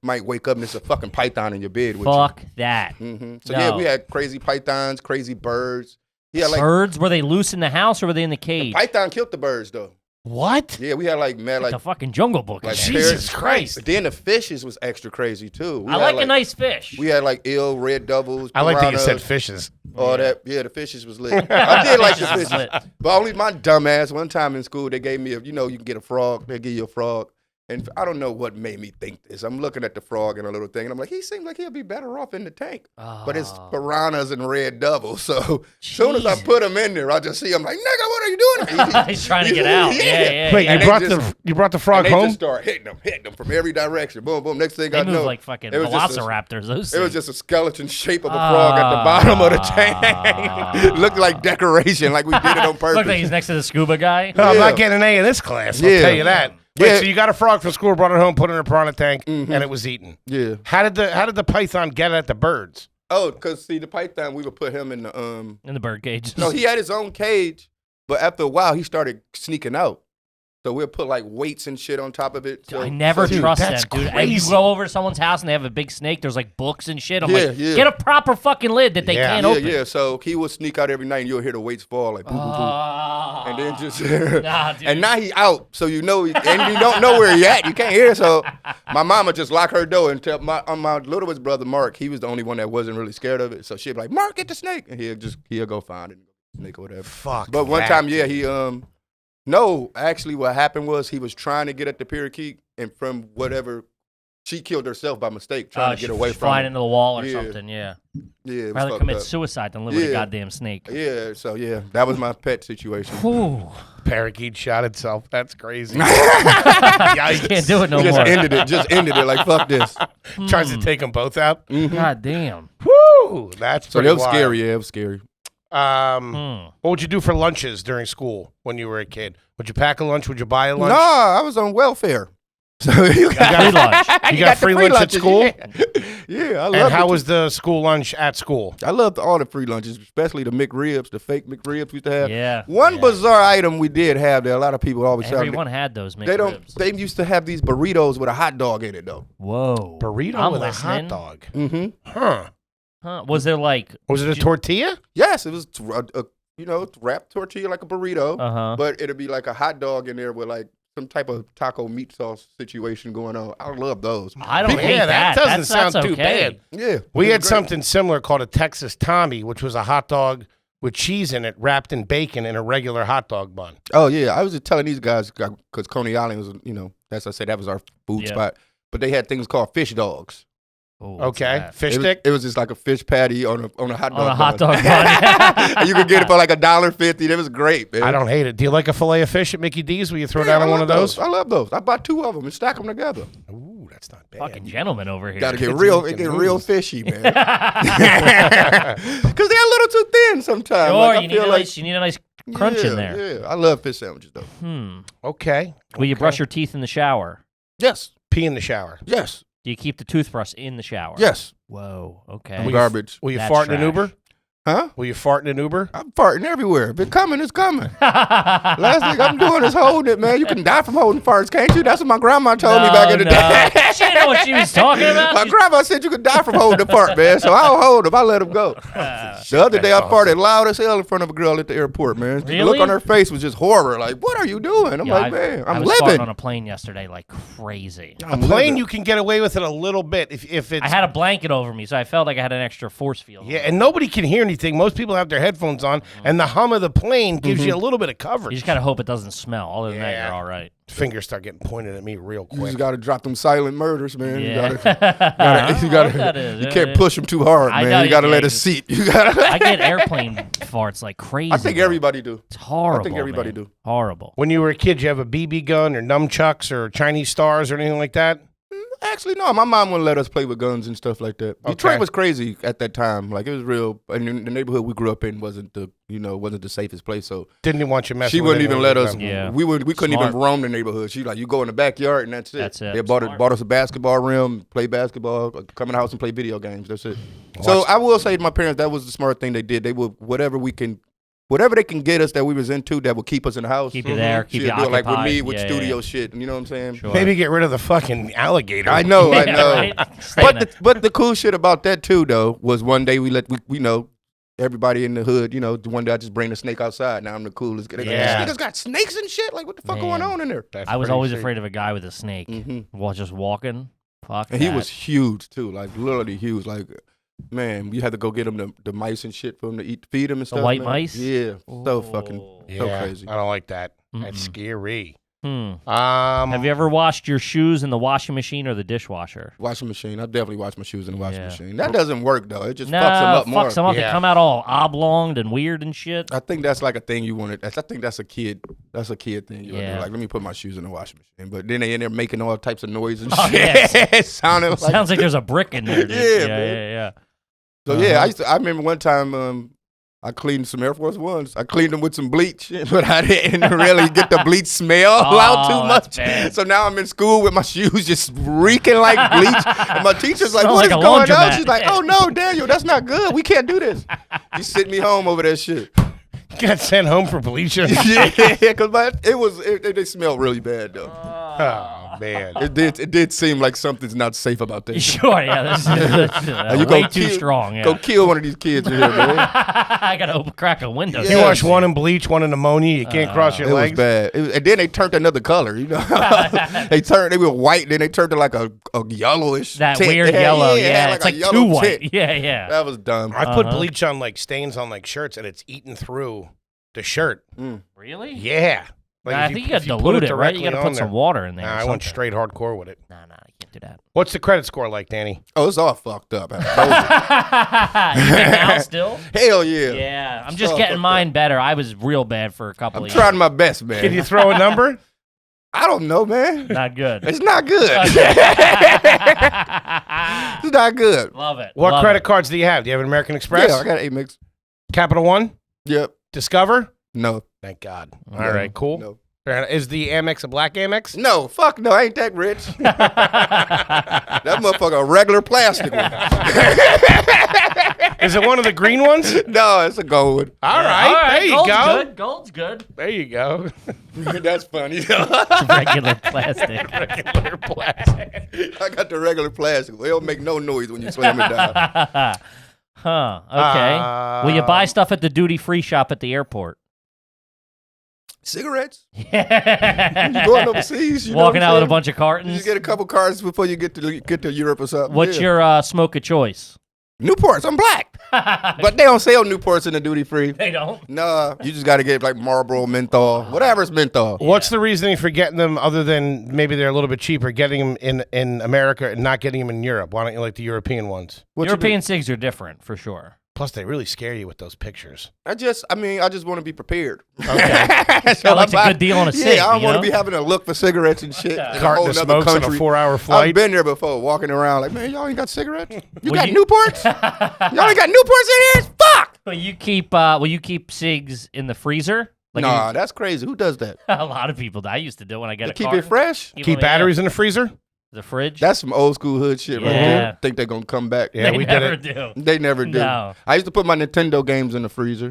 might wake up and there's a fucking python in your bed with Fuck that. you. So No. yeah, we had crazy pythons, crazy birds. Yeah, like Birds, were they loose in the house or were they in the cage? python killed the birds though. What? Yeah, we had like mad Like like the fucking Jungle Book. like again. Jesus parrots. Christ. But then the fishes was extra crazy too. We I had, like a nice fish. We had like eel, red doubles. I like that you said piranhas, fishes. all that. Yeah, the fishes was lit. I did like the Fishes was fishes. lit. But only my dumb ass, one time in school, they gave me you can get a frog. They give you a frog. And I don't know what made me think this. I'm looking at the frog and a little thing, and I'm like, he seems like he'll be better off in the tank. But it's piranhas and red doubles. So as soon as I Jesus. put him in there, I just see him like, nigga, what are you doing? He's trying to get out. Yeah. Wait, And you they brought just- the frog And they home? just start hitting them from every direction. Boom, boom. Next thing They I move know, like fucking it was just a- velociraptors. Those it was things. just a skeleton shape of a frog at the bottom of the tank. Looked like decoration, like we did it on purpose. Look like he's next to the scuba guy. Oh, I'm Yeah. not getting an A in this class. I'll Yeah. tell you that. Wait, Yeah. so you got a frog from school, brought it home, put it in a piranha tank, and it was eaten. Yeah. How did the python get at the birds? Oh, because see, the python, we would put him in the bird cage. No, he had his own cage, but after a while, he started sneaking out. So we'll put like weights and shit on top of it. So, I never trust them, dude. And you crazy. go over to someone's house and they have a big snake. There's like books and shit. I'm Yeah, like, yeah. get a proper fucking lid that they can't open. Yeah. So he would sneak out every night, and you'll hear the weights fall like boom, boom, boom, and then just Nah, dude. and now he out. So you know, and you don't know where he at. You can't hear. So my mama just lock her door and tell my littlest brother Mark. He was the only one that wasn't really scared of it. So she'd be like, Mark, get the snake, and he'll go find it, snake or whatever. Fuck. But one that. time, yeah, he No, actually, what happened was he was trying to get at the parakeet, and from whatever, she killed herself by mistake trying to get away from flying it. into the wall or Yeah. something. Yeah, Yeah, it was rather fucked commit up. suicide than live with a Yeah. goddamn snake. Yeah, so yeah, that was my pet situation. Whew. Parakeet shot itself. That's crazy. You can't do it no Just more. ended it like fuck this. Tries to take them both out. God damn. Woo! That's So pretty that was wild. scary. Yeah, it was scary. What would you do for lunches during school when you were a kid? Would you pack a lunch? Would you buy a lunch? No, I was on welfare. So you got Free lunch. You got free lunch at lunches, school? Yeah, I love And how it. was the school lunch at school? I loved all the free lunches, especially the McRibs, the fake McRibs we used to have. Yeah. One yeah. bizarre item we did have that a lot of people always tell me. Everyone had those They don't. McRibs. They used to have these burritos with a hot dog in it, though. Whoa. Burrito I'm with listening. a hot dog. Mm-hmm. Huh. Huh. Was there like? Was it a tortilla? Yes, it was wrapped tortilla like a burrito, Uh-huh. but it'd be like a hot dog in there with like some type of taco meat sauce situation going on. I love those. I don't Yeah, hate that that. doesn't That's sound too okay. bad. Yeah, We it had was great. something similar called a Texas Tommy, which was a hot dog with cheese in it, wrapped in bacon in a regular hot dog bun. Oh yeah, I was just telling these guys because Coney Island was, as I said, that was our food Yeah. spot. But they had things called fish dogs. Ooh, what's Okay, that? fish It was, stick. it was just like a fish patty on a hot dog. On a hot bun. dog bun. And you could get it for like $1.50. It was great, man. I don't hate it. Do you like a fillet of fish at Mickey D's where you throw Yeah, down I on one love of those? I love those. I bought 2 of them and stack them together. Ooh, that's not bad. Fucking gentleman over here. Got to get It's real. It making get real moves. fishy, man. Because they're a little too thin sometimes. Or Like, I you need feel a like nice, you need a nice crunch in there. Yeah, I love fish sandwiches though. Okay. Will you brush your teeth in the shower? Yes, Pee in the shower. yes, Do you keep the toothbrush in the shower? yes. Whoa. Okay. I'm garbage. Will you That's fart in an trash. Uber? Huh? Will you fart in an Uber? I'm farting everywhere. If it's coming, it's coming. Last thing I'm doing is holding it, man. You can die from holding farts, can't you? That's what my grandma told me back in the day. She didn't know what she was talking about. My grandma said you could die from holding the fart, man. So I don't hold them. I let them go. The other day I farted loud as hell in front of a girl at the airport, man. The look Really? on her face was just horror. Like, what are you doing? I'm Yeah, like, man, I I'm was farting living. on a plane yesterday like crazy. A plane, you can get away with it a little bit if it's. I had a blanket over me, so I felt like I had an extra force field. Yeah, and nobody can hear anything. Most people have their headphones on, and the hum of the plane gives you a little bit of You coverage. just gotta hope it doesn't smell. Other than that, Yeah. you're all right. Fingers start getting pointed at me real You quick. just got to drop them silent murders, man. Yeah. You I don't know what that got is. You can't push them too hard, I man. know You got to you let can't. it seep. You got to. I get airplane farts like crazy. I think though. everybody do. It's horrible. I think everybody man. do. Horrible. When you were a kid, you have a BB gun or nunchucks or Chinese stars or anything like that? Actually, no. My mom wouldn't let us play with guns and stuff like that. Okay. Detroit was crazy at that time. Like it was real. And the neighborhood we grew up in wasn't the safest place. So Didn't even want you messing she with wouldn't even anyone let with us. a gun. Yeah. We couldn't Smart. even roam the neighborhood. She like, you go in the backyard and that's it. That's it. They bought Smart. us a basketball rim, play basketball, come in the house and play video games. That's it. So I will say to my parents, that was the smart thing they did. They would whatever they can get us that we was into that would keep us in the house. Keep you there. Keep She'll you do it like with me occupied. with Yeah, studio yeah. shit. You know what I'm saying? Sure. Maybe get rid of the fucking alligator. I know, I Yeah, know. right? Stay in it. But the cool shit about that too, though, was one day we everybody in the hood, one day I just bring the snake outside. Now I'm the coolest. They go, Yeah. "This nigga's got snakes and shit. Like what the fuck Man. going on in there?" That's I was pretty always sweet. afraid of a guy with a snake while just walking. Fuck And he that. was huge too, like literally huge. Like, man, you had to go get him the mice and shit for him to feed him and stuff. white man. mice? Yeah, so fucking Oh. Yeah, so crazy. I don't like that. That's scary. Have you ever washed your shoes in the washing machine or the dishwasher? Washing machine. I definitely wash my shoes in the washing Yeah. machine. That doesn't work though. It just No, fucks them up more. fucks them up. They Yeah. come out all oblonged and weird and shit. I think that's like a thing you wanted. I think that's a kid. That's a kid thing. You wanna Yeah. do. Like, let me put my shoes in the washing machine. But then they in there making all types of noise and Oh, shit. yes. It sounded like. Sounds like there's a brick in there. Dude. Yeah, yeah, man. yeah. So yeah, I remember one time I cleaned some Air Force Ones. I cleaned them with some bleach, but I didn't really get the bleach smell out too much. Bad. So now I'm in school with my shoes just reeking like bleach. And my teacher's like, Smell what like is a going on? laundromat. She's like, oh, no, Daniel, that's not good. We can't do this. She sent me home over that shit. Got sent home for bleaching. Yeah, because they smelled really bad, though. Oh, man. It did seem like something's not safe about that. Sure, yeah, this is You way go too kill- strong. Yeah. Go kill one of these kids in here, man. I gotta crack a window. You wash one in bleach, one in ammonia. You can't cross your It was legs. bad. And then they turned another color, you know. They were white, then they turned to like a yellowish That tint. weird They had- yellow, it had yeah. like It's a like yellow too white. tint. Yeah, yeah. That was dumb. I put bleach on like stains on like shirts, and it's eaten through the shirt. Really? Yeah. Like I if think you if gotta put dilute it, right? You directly gotta on put there. some water in there. Nah, or I went something. straight hardcore with it. Nah, you can't do that. What's the credit score like, Danny? Oh, it's all fucked up. I You think now still? told you. Hell yeah. Yeah, I'm just Oh, getting fuck mine better. I was real bad for a couple I'm of trying years. my best, man. Can you throw a number? I don't know, man. Not good. It's not good. It's not good. Love it. What Love credit it. cards do you have? Do you have an American Express? Yeah, I got Amex. Capital One? Yep. Discover? No. Thank God. No. All right, cool. No. Fair enough. Is the Amex a black Amex? No, fuck no, I ain't that rich. That motherfucker a regular plastic one. Is it one of the green ones? No, it's a gold one. All right, All right, there you gold's go. Good. Gold's good. There you go. That's funny. Regular plastic. Regular plastic. I got the regular plastic. It don't make no noise when you slam it down. Huh. Okay. Will you buy stuff at the duty-free shop at the airport? Cigarettes? Yeah. You going overseas? You know Walking what I'm out with a saying? bunch of You cartons. just get a couple cards before you get to Europe or something. What's Yeah. your smoke of choice? Newports? I'm black. But they don't sell Newports in the duty free. They don't. Nah, you just got to get like Marlboro, menthol, whatever's menthol. What's the reasoning for getting them other than maybe they're a little bit cheaper, getting them in America and not getting them in Europe? Why don't you like the European ones? What you European cigs are different for sure. Plus, they really scare you with those pictures. I just want to be prepared. Okay. So Like I a good deal on a cig, Yeah, I don't you want know? to be having to look for cigarettes and shit. in a Carton whole of nother smokes on a country. 4-hour flight. I've been there before, walking around like, man, y'all ain't got cigarettes? You Will got you- Newports? Y'all ain't got Newports in here? Fuck! Will you keep cigs in the freezer? Like Nah, that's crazy. Who does that? a lot of people. I used to do when I get To a keep carton. it fresh? Keep batteries in the freezer? The fridge. That's some old school hood shit right Yeah. there. Think they're going to come back. Yeah, they we never did it. do. They never do. No. I used to put my Nintendo games in the freezer.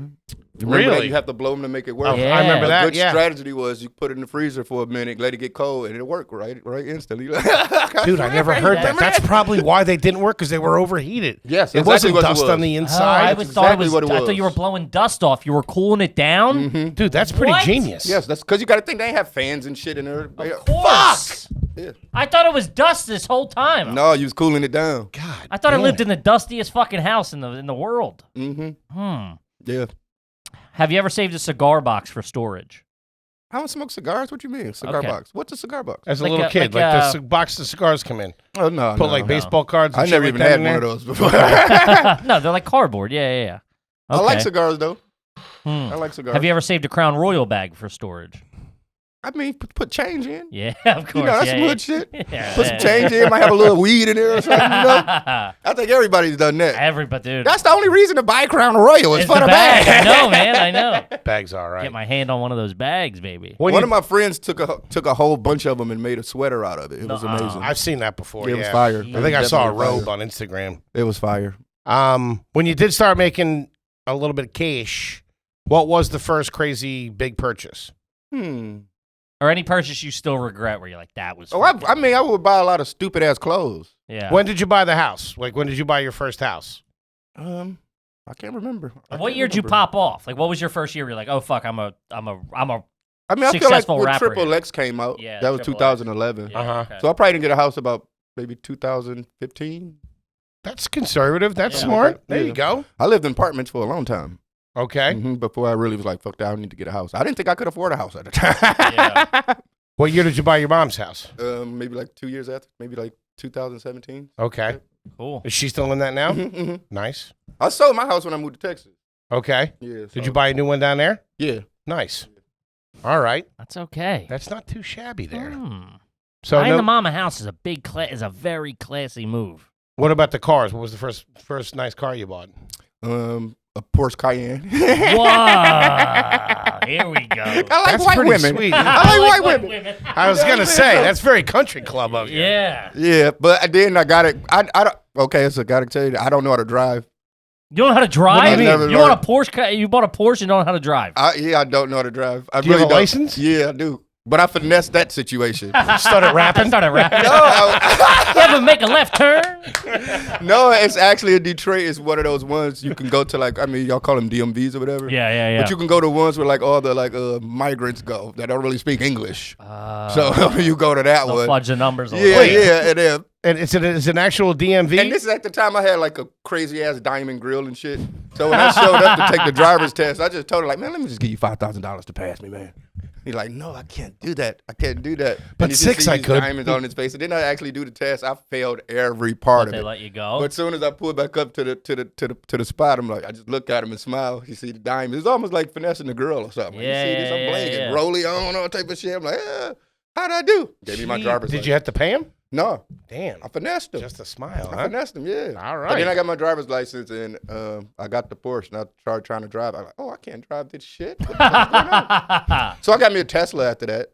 Remember that? Really? You have to blow them to make it work. Oh, Yeah. I remember A that, good yeah. strategy was you put it in the freezer for a minute, let it get cold, and it'll work right instantly. Dude, I never heard that. That's probably why they didn't work, because they were overheated. Yes, it exactly wasn't what it dust was. on the Oh, I inside. always That's thought it exactly was. what it I thought you were was. blowing dust off. You were cooling it down. Dude, that's pretty What? genius. Yes, that's because you got to think they ain't have fans and shit in there. Of course. Yeah. I thought it was dust this whole time. No, you was cooling it down. God. I thought I damn. lived in the dustiest fucking house in the world. Mm-hmm. Yeah. Have you ever saved a cigar box for storage? I don't smoke cigars. What you mean? Cigar Okay. box. What's a cigar box? As a Like little a- kid, like like a- the box of cigars come in. Oh, no. Put no, like no. baseball cards and I shit never like even that had in one there. of those before. No, they're like cardboard. Yeah. I Okay. like cigars, though. Hmm. I like cigars. Have you ever saved a Crown Royal bag for storage? I mean, put change in. Yeah, of course. You know, that's yeah, some yeah. hood shit. Yeah, Put some change in. Might have a little weed in there or something, you know? I think everybody's done that. Everybody, dude. That's the only reason to buy Crown Royal is It's for the bag. I know, man. I know. Bag's all right. Get my hand on one of those bags, baby. When One you- of my friends took a whole bunch of them and made a sweater out of it. It was Nuh-uh. amazing. I've seen that before. It yeah. was fire. I think I saw a Definitely robe fire. on Instagram. It was fire. When you did start making a little bit of cash, what was the first crazy big purchase? Or any purchase you still regret where you're like, that was. Oh, fucking- I mean, I would buy a lot of stupid ass clothes. yeah. When did you buy the house? Like, when did you buy your first house? I can't remember. What year did you pop off? Like, what was your first year? Where you're like, oh fuck, I'm a. I mean, I feel like successful when rapper Triple here. X came out, Yeah, that was Triple X. 2011. Yeah, Uh-huh. okay. So I probably didn't get a house about maybe 2015. That's conservative. That's Yeah. smart. There Yeah. you go. I lived in apartments for a long time. Okay. Before I really was like, fuck that, I need to get a house. I didn't think I could afford a house at the time. Yeah. What year did you buy your mom's house? Maybe like 2 years after, maybe like 2017. Okay. Cool. Is she still in that now? Mhm. Nice. I sold my house when I moved to Texas. Okay. Yeah. Did you buy a new one down there? Yeah. Nice. All right. That's okay. That's not too shabby there. Hmm. So, Buying no- the mama house is a very classy move. what about the cars? What was the first nice car you bought? A a Porsche Cayenne. Wow. Here we go. I like That's white pretty women. sweet. I like white women. I was gonna say that's very country club of you. Yeah. Yeah, but then I got it. I don't. Okay, so I gotta tell you, I don't know how to drive. You don't know how to drive? What do you mean? You want a Porsche? You bought a Porsche and don't know how to drive? I don't know how to drive. I Do you really have a don't. license? Yeah, I do. But I finessed that situation. Started rapping. Started rapping. No, You ever make a left turn? no, it's actually in Detroit. It's one of those ones you can go to, like, I mean, y'all call them DMVs or whatever. Yeah. But you can go to ones where like all the migrants go that don't really speak English. So you go to that They'll one. fudge the numbers a Yeah, little bit. yeah, and then. And it's an actual DMV. And this is at the time I had like a crazy ass diamond grill and shit. So when I showed up to take the driver's test, I just told her like, man, let me just give you $5,000 to pass me, man. He's like, no, I can't do that. I can't do that. But and you just 6 see I these could. diamonds on his face. And then I actually do the test. I failed every part of They it. let you go. But as soon as I pulled back up to the spot, I'm like, I just look at him and smile. You see the diamonds. It's almost like finessing the girl or something. Yeah, you see this? I'm yeah, blanking. yeah. Rolly on, all type of shit. I'm like, how'd I do? Gave me my driver's Did license. you have to pay him? No, Damn. I finessed him. Just a smile, I huh? finessed him, yeah. All But right. then I got my driver's license and I got the Porsche and I started trying to drive. I'm like, oh, I can't drive this shit. What the fuck's going on? So I got me a Tesla after that.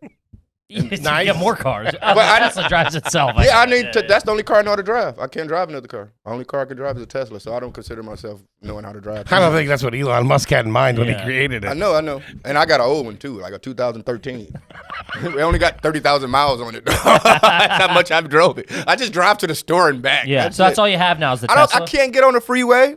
Nice. Get more cars. I- Tesla drives itself. Yeah, I think. need to. That's the only car I know how to drive. I can't drive another car. The only car I can drive is a Tesla, so I don't consider myself knowing how to drive. I don't think that's what Elon Musk had in mind when he Yeah. created it. I know. And I got an old one too, like a 2013. We only got 30,000 miles on it. That's how much I've drove it. I just drive to the store and back. Yeah, so that's all you have now is the Tesla. I can't get on the freeway.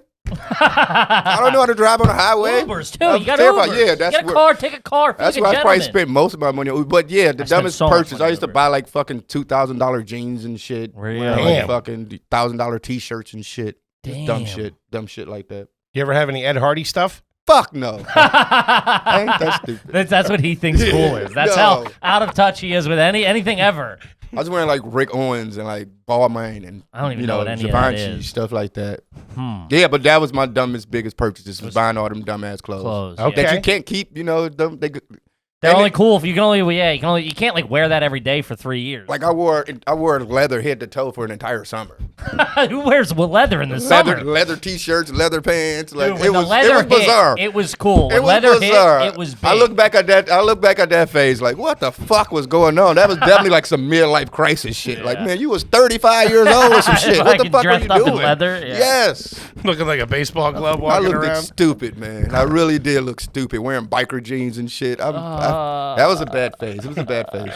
I don't know how to drive on the highway. Ubers too. I'm You got terrified. Ubers. Yeah, that's Get a where- car. Take a car. Feel That's like where a I probably gentleman. spent most of my money on. But yeah, the spent dumbest so much purchase. money I used to on Ubers. buy like fucking $2,000 jeans and shit. Really? Wear, like Damn. fucking $1,000 t-shirts and shit. Just dumb Damn. dumb shit like that. You ever have any Ed Hardy stuff? Fuck no. Ain't that stupid? That's what he thinks cool is. That's No. how out of touch he is with anything ever. I was wearing like Rick Owens and like Balmain and I don't even know what any of that Givenchy, is. stuff like that. Yeah, but that was my biggest purchases was buying all them dumbass clothes. Okay. That you can't keep, them, They're and only it- cool if you can only you can't like wear that every day for 3 years. like I wore leather head to toe for an entire summer. Who wears leather in the summer? Leather t-shirts, leather pants. Like Dude, it when was the leather it was bizarre. hit, it was cool. It When was leather bizarre. hit, it was big. I look back at that phase like, what the fuck was going on? That was definitely like some midlife crisis shit. Like, Yeah. man, you was 35 years old or some shit. What Like the fuck were dressed you up in doing? leather? Yeah. Yes. Looking like a baseball glove I walking looked around. stupid, man. I really did look stupid wearing biker jeans and shit. That was a bad phase. It was a bad phase.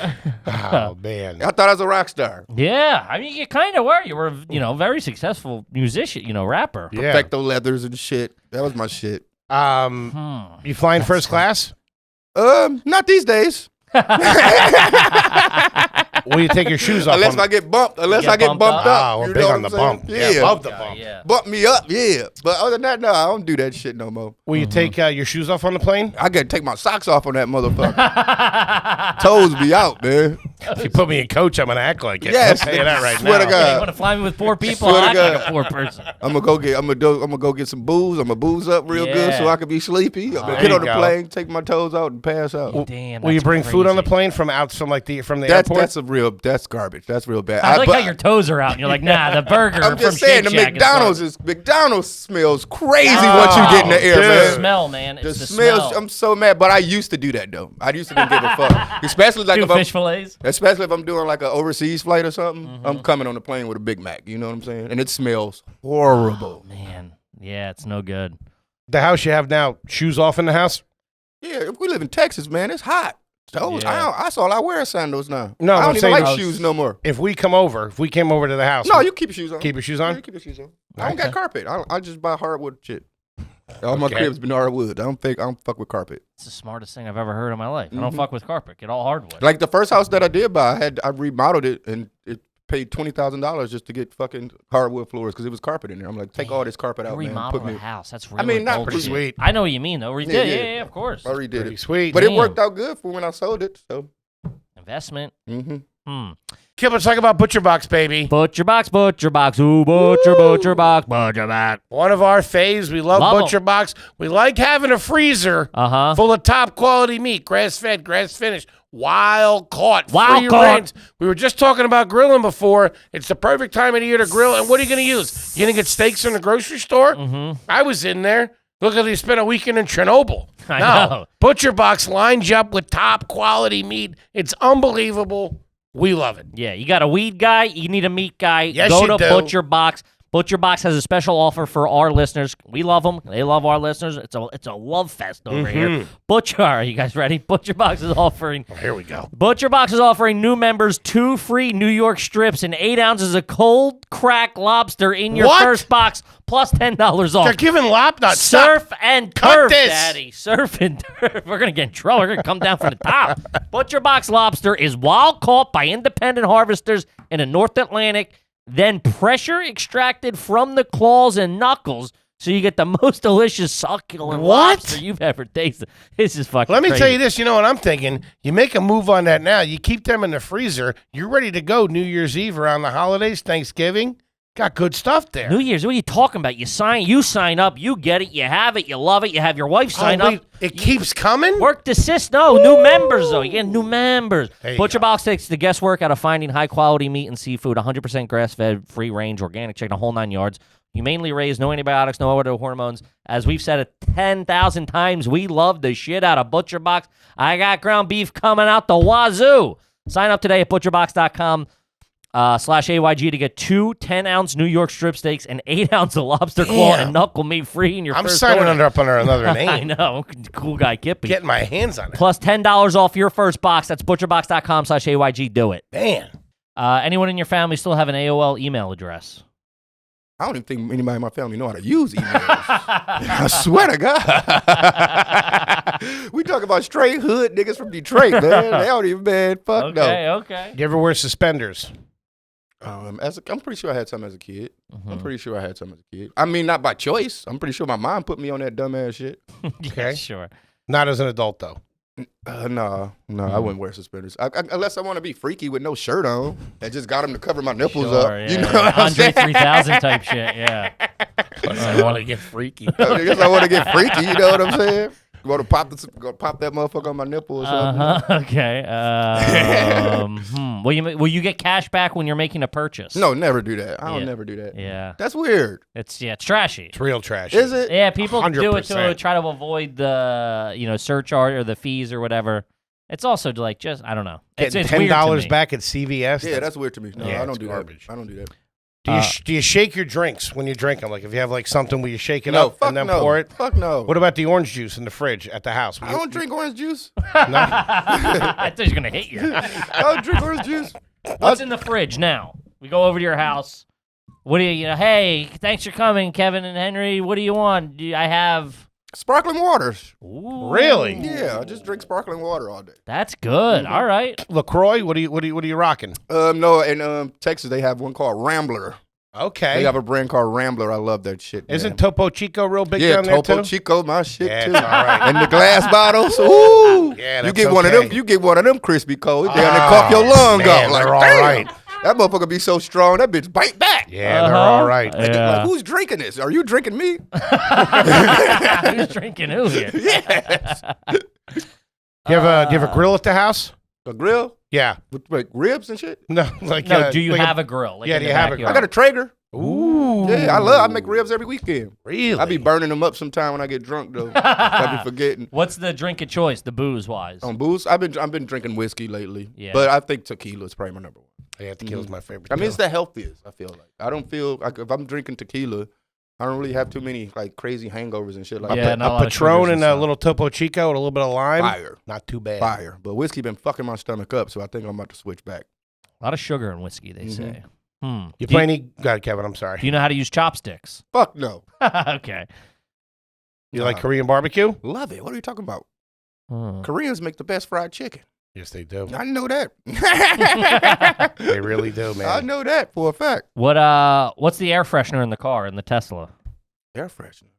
Oh man. I thought I was a rock star. Yeah, I mean, you kind of were. You were, very successful musician, rapper. Yeah. Perfecto leathers and shit. That was my shit. You flying first class? Not these days. Will you take your shoes off? Unless on I get bumped. Unless get I get bumped bumped up? up. we're You big know on what the I'm bump. saying? Yeah, love the bump. Yeah. Bump me up, yeah. But other than that, no, I don't do that shit no more. Will you take your shoes off on the plane? I gotta take my socks off on that motherfucker. Toes be out, man. If you put me in coach, I'm gonna act like it. Yes, I'll tell you that right swear now. to Yeah, you God. want to fly me with poor people? Swear to I act like God. a poor person. I'm gonna go get some booze. I'm gonna booze up real good so Yeah. I can be sleepy. I'm gonna There get you on the go. plane, take my toes out, and pass out. Damn. Will you that's bring food on the crazy. plane from the airport? That's garbage. That's real bad. I like but- how your toes are out and you're like, nah, the burger I'm from just saying, Shake the Shack McDonald's smells crazy once you get in the air, dude. The man. smell, man. The It's the smells, smell. I'm so mad, but I used to do that though. I used to didn't give a fuck, especially like Two if I'm, fish fillets. especially if I'm doing like an overseas flight or something. Mm-hmm. I'm coming on the plane with a Big Mac. You know what I'm saying? And it smells horrible. Man, yeah, it's no good. The house you have now, shoes off in the house? Yeah, if we live in Texas, man, it's hot. Toes, Yeah. that's all I wear is sandals now. No, I I'm don't even saying like house- shoes no more. If we came over to the house, No, you keep your shoes on. keep your shoes Yeah, on? you keep your shoes on. I don't got carpet. I just buy hardwood shit. All my Okay. cribs been hardwood. I don't fuck with carpet. It's the smartest thing I've ever heard in my life. I don't fuck with carpet. Get all hardwood. Like the first house that I did buy, I remodeled it and it paid $20,000 just to get fucking hardwood floors because it was carpet in there. I'm like, take all this carpet out, man. Remodel Put me. a house. That's really mean, not indulgent. pretty sweet. I know what you mean, though. We Yeah, did. yeah. Yeah, of course. I redid Pretty it, sweet. but it Damn. worked out good for when I sold it. So, Investment. Kip, let's talk about Butcher Box, baby. Butcher box, ooh, butcher box. One of our faves. We love Love 'em. Butcher Box. We like having a freezer Uh-huh. full of top quality meat, grass fed, grass finished, wild caught, Wild free caught. range. We were just talking about grilling before. It's the perfect time of the year to grill. And what are you going to use? You going to get steaks from the grocery store? Mm-hmm. I was in there. Look at they spent a weekend in Chernobyl. I No, know. Butcher Box lines you up with top quality meat. It's unbelievable. We love it. Yeah, you got a weed guy, you need a meat guy. Yes, Go you to do. Butcher Box. Butcher Box has a special offer for our listeners. We love them. They love our listeners. It's a love fest over here. Butcher, are you guys ready? Butcher Box is offering. Here we go. Butcher Box is offering new members 2 free New York strips and 8 ounces of cold cracked lobster in your What? first box, plus $10 off. They're giving Lopnut. Surf and Cut turf, this. Daddy. Surf and turf. We're going to get in trouble. We're going to come down from the top. Butcher Box lobster is wild caught by independent harvesters in the North Atlantic, then pressure extracted from the claws and knuckles, so you get the most delicious succulent lobster you've ever tasted. This is fucking Let me crazy. tell you this. You know what I'm thinking? You make a move on that now. You keep them in the freezer. You're ready to go New Year's Eve around the holidays, Thanksgiving. Got good stuff there. New Year's, what are you talking about? You sign up, you get it, you have it, you love it, you have your wife sign wait, up. it keeps coming? Work desist. No, new members, though. You get new members. There you Butcher go. Box takes the guesswork out of finding high-quality meat and seafood, 100% grass-fed, free-range, organic, chicken, a whole 9 yards. Humanely raised, no antibiotics, no other hormones. As we've said it 10,000 times, we love the shit out of Butcher Box. I got ground beef coming out the wazoo. Sign up today at butcherbox.com. /AYG to get 2 10-ounce New York strip steaks and 8-ounce of lobster claw Damn. and knuckle meat free in your I'm first signing order. up under another name. I know. Cool guy Kippy. Getting my hands on it. Plus $10 off your first box. That's butcherbox.com /AYG. Do it. Man. Anyone in your family still have an AOL email address? I don't even think anybody in my family know how to use emails. I swear to God. We talk about straight hood niggas from Detroit, man. They don't even, man. Fuck no. Okay. You ever wear suspenders? I'm pretty sure I had some as a kid. I'm pretty sure I had some as a kid. I mean, not by choice. I'm pretty sure my mom put me on that dumbass shit. Yeah, sure. Not as an adult, though. No, I wouldn't wear suspenders unless I want to be freaky with no shirt on and just got them to cover my nipples up. Yeah, You know what I'm Andre saying? 3000 type shit, yeah. I want to get freaky. I guess I want to get freaky. You know what I'm saying? Want to pop that motherfucker on my nipple or something? Okay. Will you get cash back when you're making a purchase? No, never do that. I don't Yeah. never do that. Yeah. That's weird. It's trashy. It's real trash. Is it? Yeah, people do it to 100%. try to avoid the surcharge or the fees or whatever. It's also like just I don't know. Getting it's weird to $10 me. back at CVS. Yeah, that's weird to me. No, Yeah, I don't it's do garbage. that. I don't do that. Do you shake your drinks when you drink them? Like if you have like something where you shake it No, up fuck and then no. pour it? Fuck no. What about the orange juice in the fridge at the house? I don't drink orange juice. No? I thought he was gonna hit you. I don't drink orange juice. What's in the fridge now? We go over to your house. What do you hey, thanks for coming, Kevin and Henry. What do you want? I have Sparkling waters. Ooh, Really? Yeah, I just drink sparkling water all day. That's good. All right. LaCroix, what are you rocking? No, in Texas they have one called Rambler. Okay. They have a brand called Rambler. I love that shit. Man. Isn't Topo Chico real big yeah, down there Topo too? Chico, my shit Yeah, too. it's all right. And the glass bottles. Ooh, Yeah, you that's get one of them. okay. You get one of them crispy cold. Damn, they cough your lung man, out. Like, they're all damn, right. that motherfucker be so strong. That bitch bite back. Yeah, they're all right. Like, Yeah. like, who's drinking this? Are you drinking me? Who's drinking who here? Yes. Do you have a grill at the house? A grill Yeah. with like ribs and shit. No, like No, do you like have a grill? Like Yeah, in do the you have a backyard? I got a Traeger. Ooh. Yeah, I make ribs every weekend. Really? I be burning them up sometime when I get drunk though. I be forgetting. What's the drink of choice, the booze wise? On booze, I've been drinking whiskey lately. Yeah. But I think tequila is probably my number one. Yeah, tequila's my favorite. I mean, too. it's the healthiest. I feel like I don't feel like if I'm drinking tequila, I don't really have too many like crazy hangovers and shit like Yeah, that. not a a lot of Patron sugars and and a stuff. little Topo Chico with a little bit of lime. Fire, Not too bad. fire. But whiskey been fucking my stomach up, so I think I'm about to switch back. A lot of sugar in whiskey, they say. You Do play any? Go ahead, Kevin. I'm sorry. Do you know how to use chopsticks? Fuck no. Okay. You like Korean barbecue? Love it. What are you talking about? Hmm. Koreans make the best fried chicken. Yes, they do. I know that. They really do, man. I know that for a fact. What's the air freshener in the car in the Tesla? Air freshener.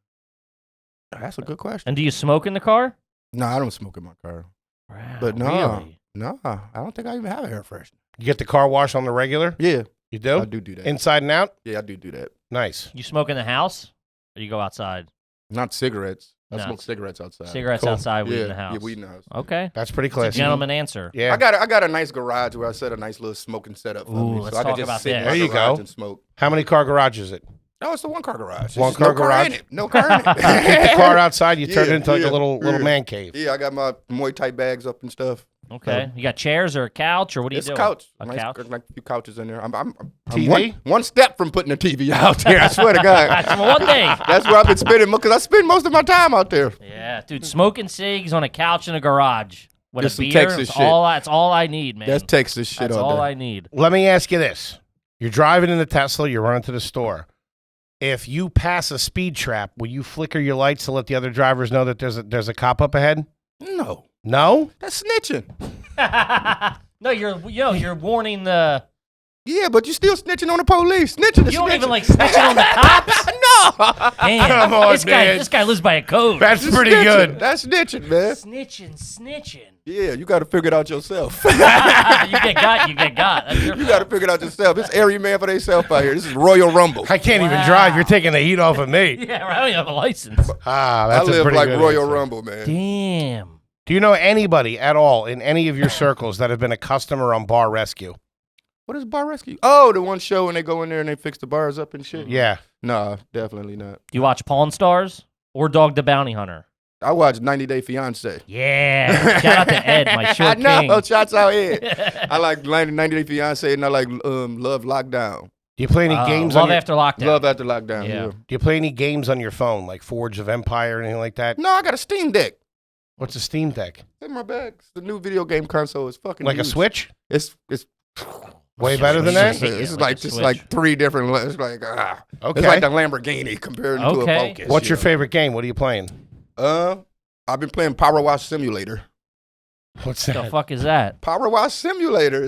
That's a good question. And do you smoke in the car? No, I don't smoke in my car. Wow, But no, really? no, I don't think I even have an air freshener. You get the car wash on the regular? Yeah, You do? I do that. Inside and out? Yeah, I do that. Nice. You smoke in the house, or you go outside? Not cigarettes. I No. smoke cigarettes outside. Cigarettes Cool. outside, weed yeah, in the house. Yeah, weed in the house. Okay. That's pretty It's a classy. gentleman answer. Yeah. I got a nice garage where I set a nice little smoking setup for Ooh, me, let's so I talk can just about sit in this. my There you garage go. and smoke. How many car garage is it? No, it's a one-car garage. One car garage. In it. No car in it. You take the car outside, you turn it Yeah, into like yeah, a little yeah. man cave. Yeah, I got my Muay Thai bags up and stuff. Okay. You got chairs or a couch or what are you It's doing? a couch. A Nice, couch? like a few couches in there. I'm TV? one step from putting a TV out there. I swear to God. That's one thing. That's where I've been spending, because I spend most of my time out there. Yeah, dude, smoking cigs on a couch in a garage with Just a some beer. Texas That's shit. all I need, man. That's Texas shit That's all all day. I need. Let me ask you this. You're driving in the Tesla, you're running to the store. If you pass a speed trap, will you flicker your lights to let the other drivers know that there's a cop up ahead? No. No? That's snitching. No, you're warning the. Yeah, but you still snitching on the police. Snitching is You don't snitching. even like snitching on the cops. No. Damn, Come on, this man. guy lives by a code. That's pretty Snitching. good. That's snitching, man. Snitching. Yeah, you got to figure it out yourself. You get got. That's your You got to figure it out yourself. It's every man for themselves out here. This is Royal Rumble. I can't even drive. You're taking the heat off of me. Yeah, right. I don't even have a license. Ah, I that's a live pretty like good Royal answer. Rumble, man. Damn. Do you know anybody at all in any of your circles that have been a customer on Bar Rescue? What is Bar Rescue? Oh, the one show when they go in there and they fix the bars up and shit? Yeah. Nah, definitely not. Do you watch Pawn Stars or Dog the Bounty Hunter? I watched 90 Day Fiance. Yeah. Shout out to Ed, my I short know. king. Shots out Ed. I like 90 Day Fiance and I like Love Lockdown. Do you play any games on Love your, After Lockdown. Love After Lockdown. Yeah. Yeah. Do you play any games on your phone, like Forge of Empire or anything like that? No, I got a Steam Deck. What's a Steam Deck? It's in my bag. It's the new video game console. It's fucking Like a huge. Switch? It's Way better than that? Yeah, It's like like a just Switch. like three different. It's like Okay. It's like the Lamborghini compared to a Okay. Focus. What's your favorite game? What are you playing? I've been playing Power Wash Simulator. What's What that? the fuck is that? Power Wash Simulator.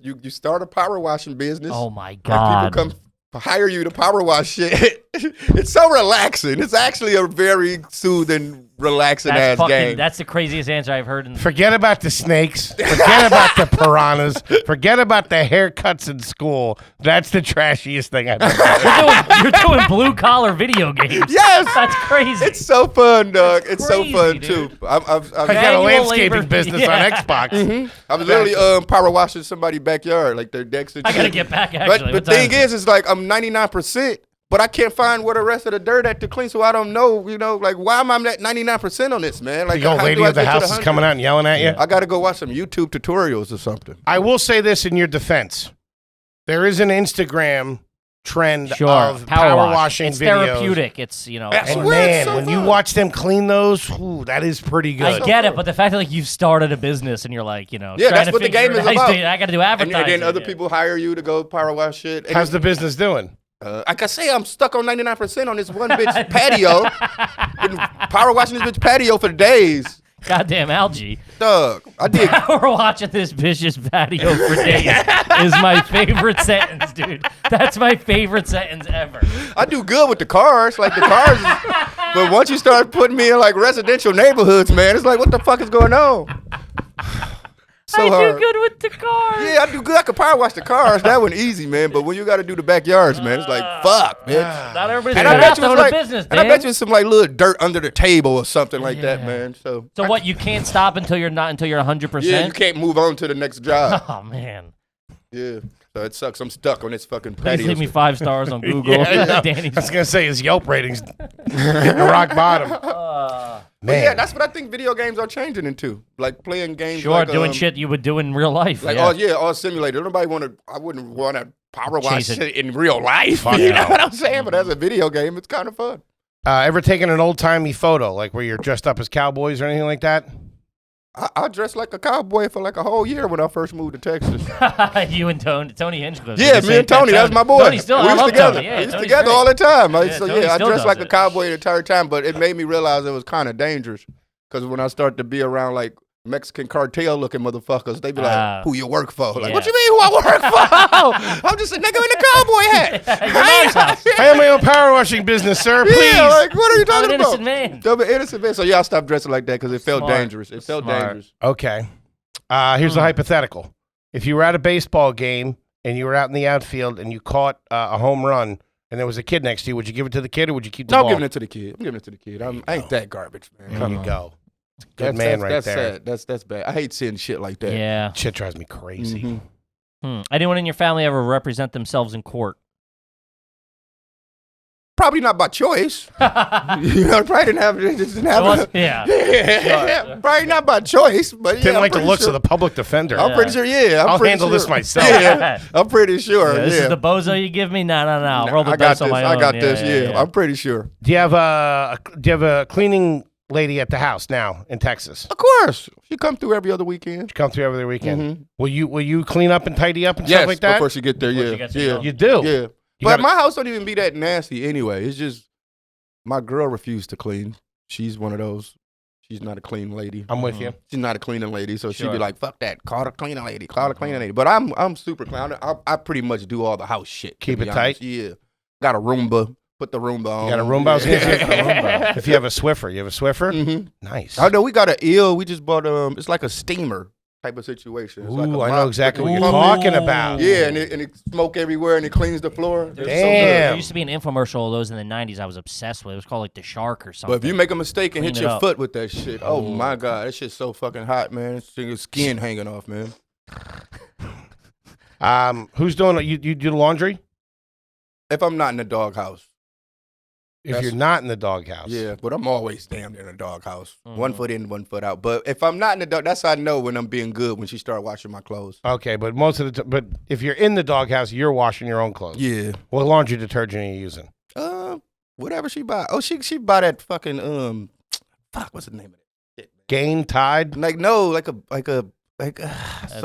You start a power washing business. Oh my and god. people come hire you to power wash shit. It's so relaxing. It's actually a very soothing, relaxing ass game. That's the craziest answer I've heard in Forget about the snakes. Forget about the piranhas. Forget about the haircuts in school. That's the trashiest thing I've ever heard. You're doing blue collar video games. Yes, That's crazy. it's so fun, dog. It's so crazy, fun dude. too. I got a Manual landscaping labor. business Yeah. on Xbox. I was literally power washing somebody's backyard, like their decks and I shit. gotta get back actually. But What the time thing is like I'm 99%, but I can't find where the rest of the dirt at to clean, so I don't know, like why am I at 99% on this, man? Like The old how lady do I of the get to house is 100? coming out and yelling at you. I got to go watch some YouTube tutorials or something. I will say this in your defense. There is an Instagram trend Sure. of power washing It's videos. therapeutic. It's That's And Well, it's man, so when you fun. watch them clean those, ooh, that is pretty I good. get it, but the fact that like you've started a business and you're like, Yeah, trying that's to what the figure game it is out. about. I got to do And advertising. then other yeah. people hire you to go power wash shit. And How's the business doing? like I say, I'm stuck on 99% on this one bitch patio. Been power washing this bitch patio for days. Goddamn algae. Dog, I did. We're watching this vicious patio for days is my favorite sentence, dude. That's my favorite sentence ever. I do good with the cars, like the cars. But once you start putting me in like residential neighborhoods, man, it's like what the fuck is going on? So I hard. do good with the cars. Yeah, I do good. I could power wash the cars. That one easy, man. But when you got to do the backyards, man, it's like fuck, bitch. Not everybody's And got I out bet to you own it's a like, business, and I Dan. bet you it's some like little dirt under the table or something like that, Yeah. man. So So what? You can't stop until you're 100%. yeah, you can't move on to the next job. Oh man. Yeah, so it sucks. I'm stuck on this fucking Please patio. leave me 5 stars on Google. Yeah, I know. Danny's. I was gonna say his Yelp ratings hitting rock bottom. But yeah, that's what I think video games are changing into. Like playing games. Sure, like, doing shit you would do in real life. Like yeah. all simulated. Nobody want to. I wouldn't want to power wash Chase it. shit in real life. Fuck You know no. what I'm saying? But as a video game, it's kind of fun. Ever taken an old timey photo, like where you're dressed up as cowboys or anything like that? I dressed like a cowboy for like a whole year when I first moved to Texas. You and Tony Hinchcliffe. Yeah, me and Tony, that's my boy. Tony still, we I was love together. Tony. Yeah, we was Tony's together great. all the time. Yeah, So Tony yeah, I still dressed does like a it. cowboy the entire time, but it made me realize it was kind of dangerous. Because when I started to be around like Mexican cartel looking motherfuckers, they be like, "Who you work for?" Like, yeah. what you mean who I work for? I'm just a nigga in a cowboy hat. Your mom's house. I have my own power washing business, sir. Please. Yeah, like what are you I'm talking an about? innocent man. I'm an innocent man. So yeah, I stopped dressing like that because it felt Smart. dangerous. It felt Smart. dangerous. Okay. Here's a hypothetical. If you were at a baseball game and you were out in the outfield and you caught a home run and there was a kid next to you, would you give it to the kid or would you keep the No, I'm ball? giving it to the kid. I'm giving it to the kid. I ain't that garbage, man. There you go. Good man right that's there. Sad. That's bad. I hate seeing shit like that. Yeah. Shit drives me crazy. Mhm. Anyone in your family ever represent themselves in court? Probably not by choice. You know, probably didn't have it. Yeah. Probably not by choice, but yeah, Didn't like the pretty looks sure. of the public defender. I'm pretty sure. Yeah, I'll pretty handle sure. this myself. Yeah, I'm pretty sure. This yeah. is the bozo you give me? No. I'll roll the I got dice this. on my own. I got this. Yeah, I'm pretty sure. Do you have a cleaning lady at the house now in Texas? Of course, she come through every other weekend. She come through every weekend. Mhm. Will you clean up and tidy up and Yes, stuff like that? before she get there. Before she Yeah, gets yeah, there. You do. yeah. You But gotta- my house don't even be that nasty anyway. It's just my girl refused to clean. She's one of those. She's not a clean lady. I'm with you. She's not a cleaning lady, so she'd Sure. be like, "Fuck that, call the cleaning lady, call the cleaning lady." But I'm super clean. I pretty much do all the house shit. to Keep be it honest. tight? Yeah, got a Roomba. Put the Roomba on. You got a Roomba? I was gonna say, Yeah. if you have a Swiffer, you have a Swiffer? Mhm. Nice. I know we got an eel. We just bought it's like a steamer type of situation. It's like Ooh, a I know mop, exactly like what a you're pump. talking about. Yeah, and it smoke everywhere and it cleans the floor. There's It's so so good. good. There Damn. used to be an infomercial of those in the 90s I was obsessed with. It was called like the Shark or something. But if you make a mistake and Clean hit it your up. foot with that shit, oh my god, that shit's so fucking hot, man. Your skin hanging off, man. Who's doing it? You do the laundry? If I'm not in the doghouse, If That's- you're not in the doghouse. yeah, but I'm always damn near in the doghouse. Mhm. 1 foot in, 1 foot out. But if I'm not in the dog, that's how I know when I'm being good when she start washing my clothes. Okay, but most of the time, but if you're in the doghouse, you're washing your own clothes. Yeah. What laundry detergent are you using? Whatever she buy. Oh, she buy that fucking fuck. What's the name of it? Gain, Tide? Like no, like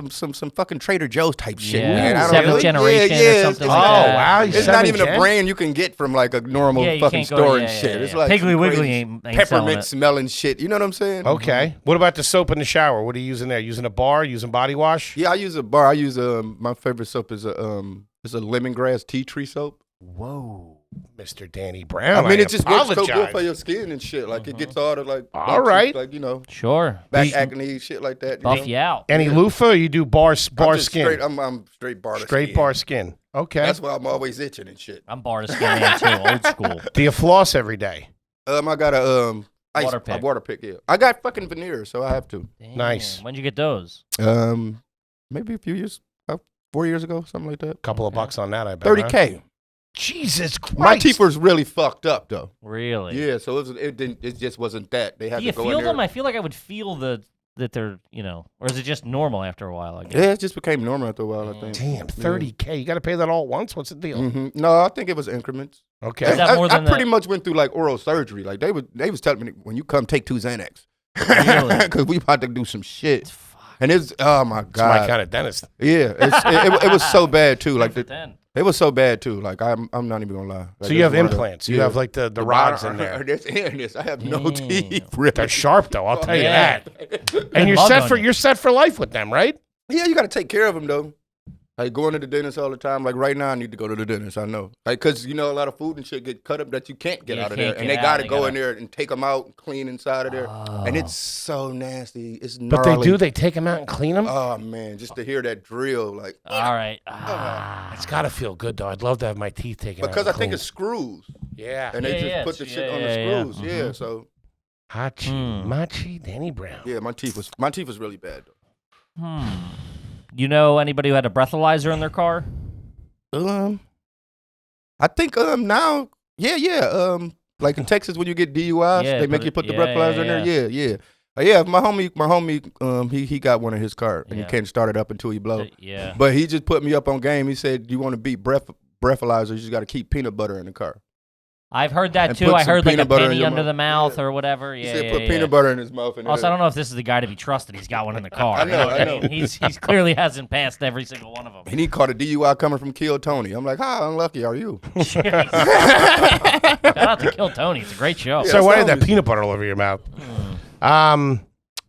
some fucking Trader Joe's type shit. Yeah. Man. I don't Seventh know. generation or it's- something it's like not- that. wow, It's not seventh even gen? a brand you can get from like a normal Yeah, you fucking can't go- store yeah, and yeah, shit. yeah, It's yeah. like Piggly some Wiggly crazy ain't selling peppermint it. smelling shit. You know what I'm saying? Okay. What about the soap in the shower? What are you using there? Using a bar? Using body wash? Yeah, I use a bar. I use my favorite soap is a lemongrass tea tree soap. Whoa, Mr. Danny Brown. I mean, it just works so good apologize. for your skin and shit. Like it gets all the like, All right. like Sure. back You- acne shit like that. you Buff know? you out. Any loofah? Or you do bar I'm just skin? Straight, I'm straight bar. to Straight skin. bar skin. Okay. That's why I'm always itching and shit. I'm bar to skin man too, old school. Do you floss every day? I got a Water a pick. water pick. Yeah, I got fucking veneers, so I have to. Damn. Nice. When'd you get those? Maybe a few years, about 4 years ago, something like that. Couple of bucks on that, I bet. 30K. Jesus Christ. My teeth was really fucked up though. Really? Yeah, so it just wasn't that. They had Do you to go feel in there. them? I feel like I would feel that they're, or is it just normal after a while? I guess. Yeah, it just became normal after a while. I think. Damn, 30K. You got to pay that all at once? What's the deal? No, I think it was increments. Okay. Is that I, more I than pretty that? much went through like oral surgery. Like they was telling me when you come take 2 Xanax. Really? Because we about to do some shit. And it's oh my It's god. my kind of dentist. Yeah, it was so bad too. Like Then. it was so bad too. Like I'm not even gonna lie. Like, So you have it's one of the- implants. You yeah. have like the rods in bottom- there. this. I have no Damn. teeth. Really. They're sharp though, I'll tell you Yeah. that. And you're mug set on for you. you're set for life with them, right? Yeah, you got to take care of them though. Like going to the dentist all the time. Like right now, I need to go to the dentist. I know, like because a lot of food and shit get cut up that you can't get You out of can't there, and get they out, got to they go gotta- in there and take them out and clean inside of there, and Oh. it's so nasty. It's But gnarly. they do. They take them out and clean them. Oh man, just to hear that drill, like All right. It's got to feel good though. I'd love to have my teeth taken out. because I and think cleaned. it's screws, yeah. and they Yeah, just yeah, put the it's- shit on yeah, the yeah, screws. Yeah, mhm. so Hachi, Hmm. Machi, Danny Brown. yeah, my teeth was really bad. You know anybody who had a breathalyzer in their car? I think now, yeah. Like in Texas, when you get DUIs, Yeah, they make put you it- put the yeah, breathalyzer in yeah, there. Yeah. Yeah, my homie, he got one in his car and Yeah. he can't start it up until he blow. Yeah. But he just put me up on game. He said, "You want to beat breathalyzer? You just got to keep peanut butter in the car." I've heard that And too. put I some heard like a peanut butter in penny your under mouth. the mouth Yeah. or whatever. He Yeah, said, yeah, "Put yeah. peanut butter in his mouth." And Also, I don't know if this is the guy to be trusted. He's got one in the car. I know, You what I know. mean? He's clearly hasn't passed every single one of them. And he caught a DUI coming from Kill Tony. I'm like, "How unlucky are you?" Shout out to Kill Tony. It's a great show. So why did that's that peanut butter all over your mouth?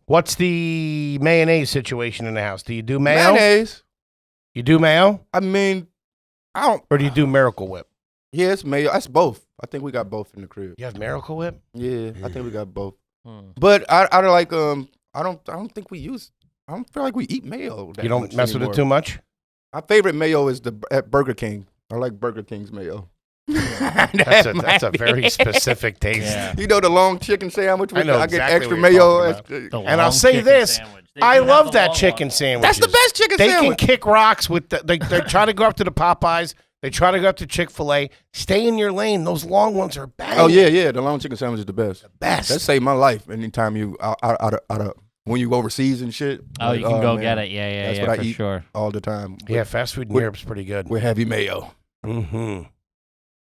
What's the mayonnaise situation in the house? Do you do mayo? Mayonnaise. You do mayo, I mean, I don't. or do you do Miracle Whip? Yeah, it's mayo. That's both. I think we got both in the crib. You have Miracle Whip. Yeah, I think we got both. Hmm. But I like I don't think we use. I don't feel like we eat mayo. That You don't much mess with anymore. it too much. My favorite mayo is at Burger King. I like Burger King's mayo. That's a very specific taste. Yeah. You know the long chicken sandwich. I know I get exactly extra what you're mayo. talking extra- The And I'll long say chicken this, sandwich. They I do have love the that long chicken one. sandwich. That's the best chicken They sandwich. can kick rocks with they try to go up to the Popeyes. They try to go up to Chick-fil-A. Stay in your lane. Those long ones are bad. Oh yeah. The long chicken sandwich is the best. The best. That saved my life. Anytime you out of when you go overseas and shit. Oh, you can go get it. Yeah, That's yeah, what for I eat sure. all the time. Yeah, fast food in Europe's pretty good. With heavy mayo. Mm-hmm.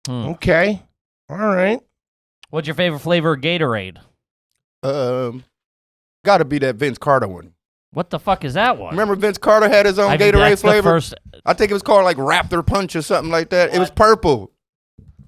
Okay. All right. What's your favorite flavor of Gatorade? Got to be that Vince Carter one. What the fuck is that one? Remember Vince Carter had his own Gatorade flavor? I think it was called like Raptor Punch or something like that. What? It was purple.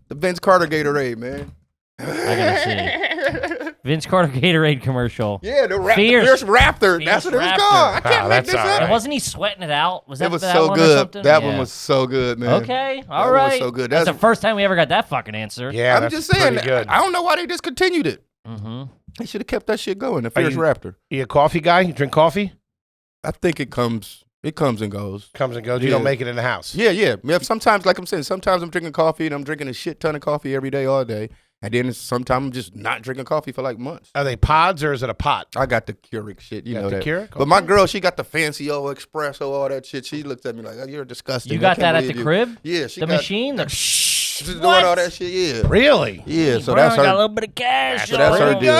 The Vince Carter Gatorade, man. I gotta see. Vince Carter Gatorade commercial. Yeah, the Fierce Raptor. That's what it was called. I can't make this up. And wasn't he sweating it out? Was that it was that so one good. Or something? That one was so good, man. Okay, all right. That was so good. That's the first time we ever got that fucking answer. Yeah, I'm just saying. Good. I don't know why they discontinued it. Mm-hmm. They should have kept that shit going. The Fierce Raptor. You a coffee guy? You drink coffee? I think it comes and goes. Comes and goes. Yeah. You don't make it in the house. Yeah. Sometimes, like I'm saying, sometimes I'm drinking coffee and I'm drinking a shit ton of coffee every day, all day. And then sometimes I'm just not drinking coffee for like months. Are they pods or is it a pot? I got the Keurig shit. You know the that. Keurig? Okay. But my girl, she got the fancy old espresso, all that shit. She looked at me like, oh, you're disgusting. You got that at the crib? Yeah. The machine? She's doing all that shit, yeah. Really? Yeah, so Bro, that's her. got a little bit of cash. So that's her on. deal.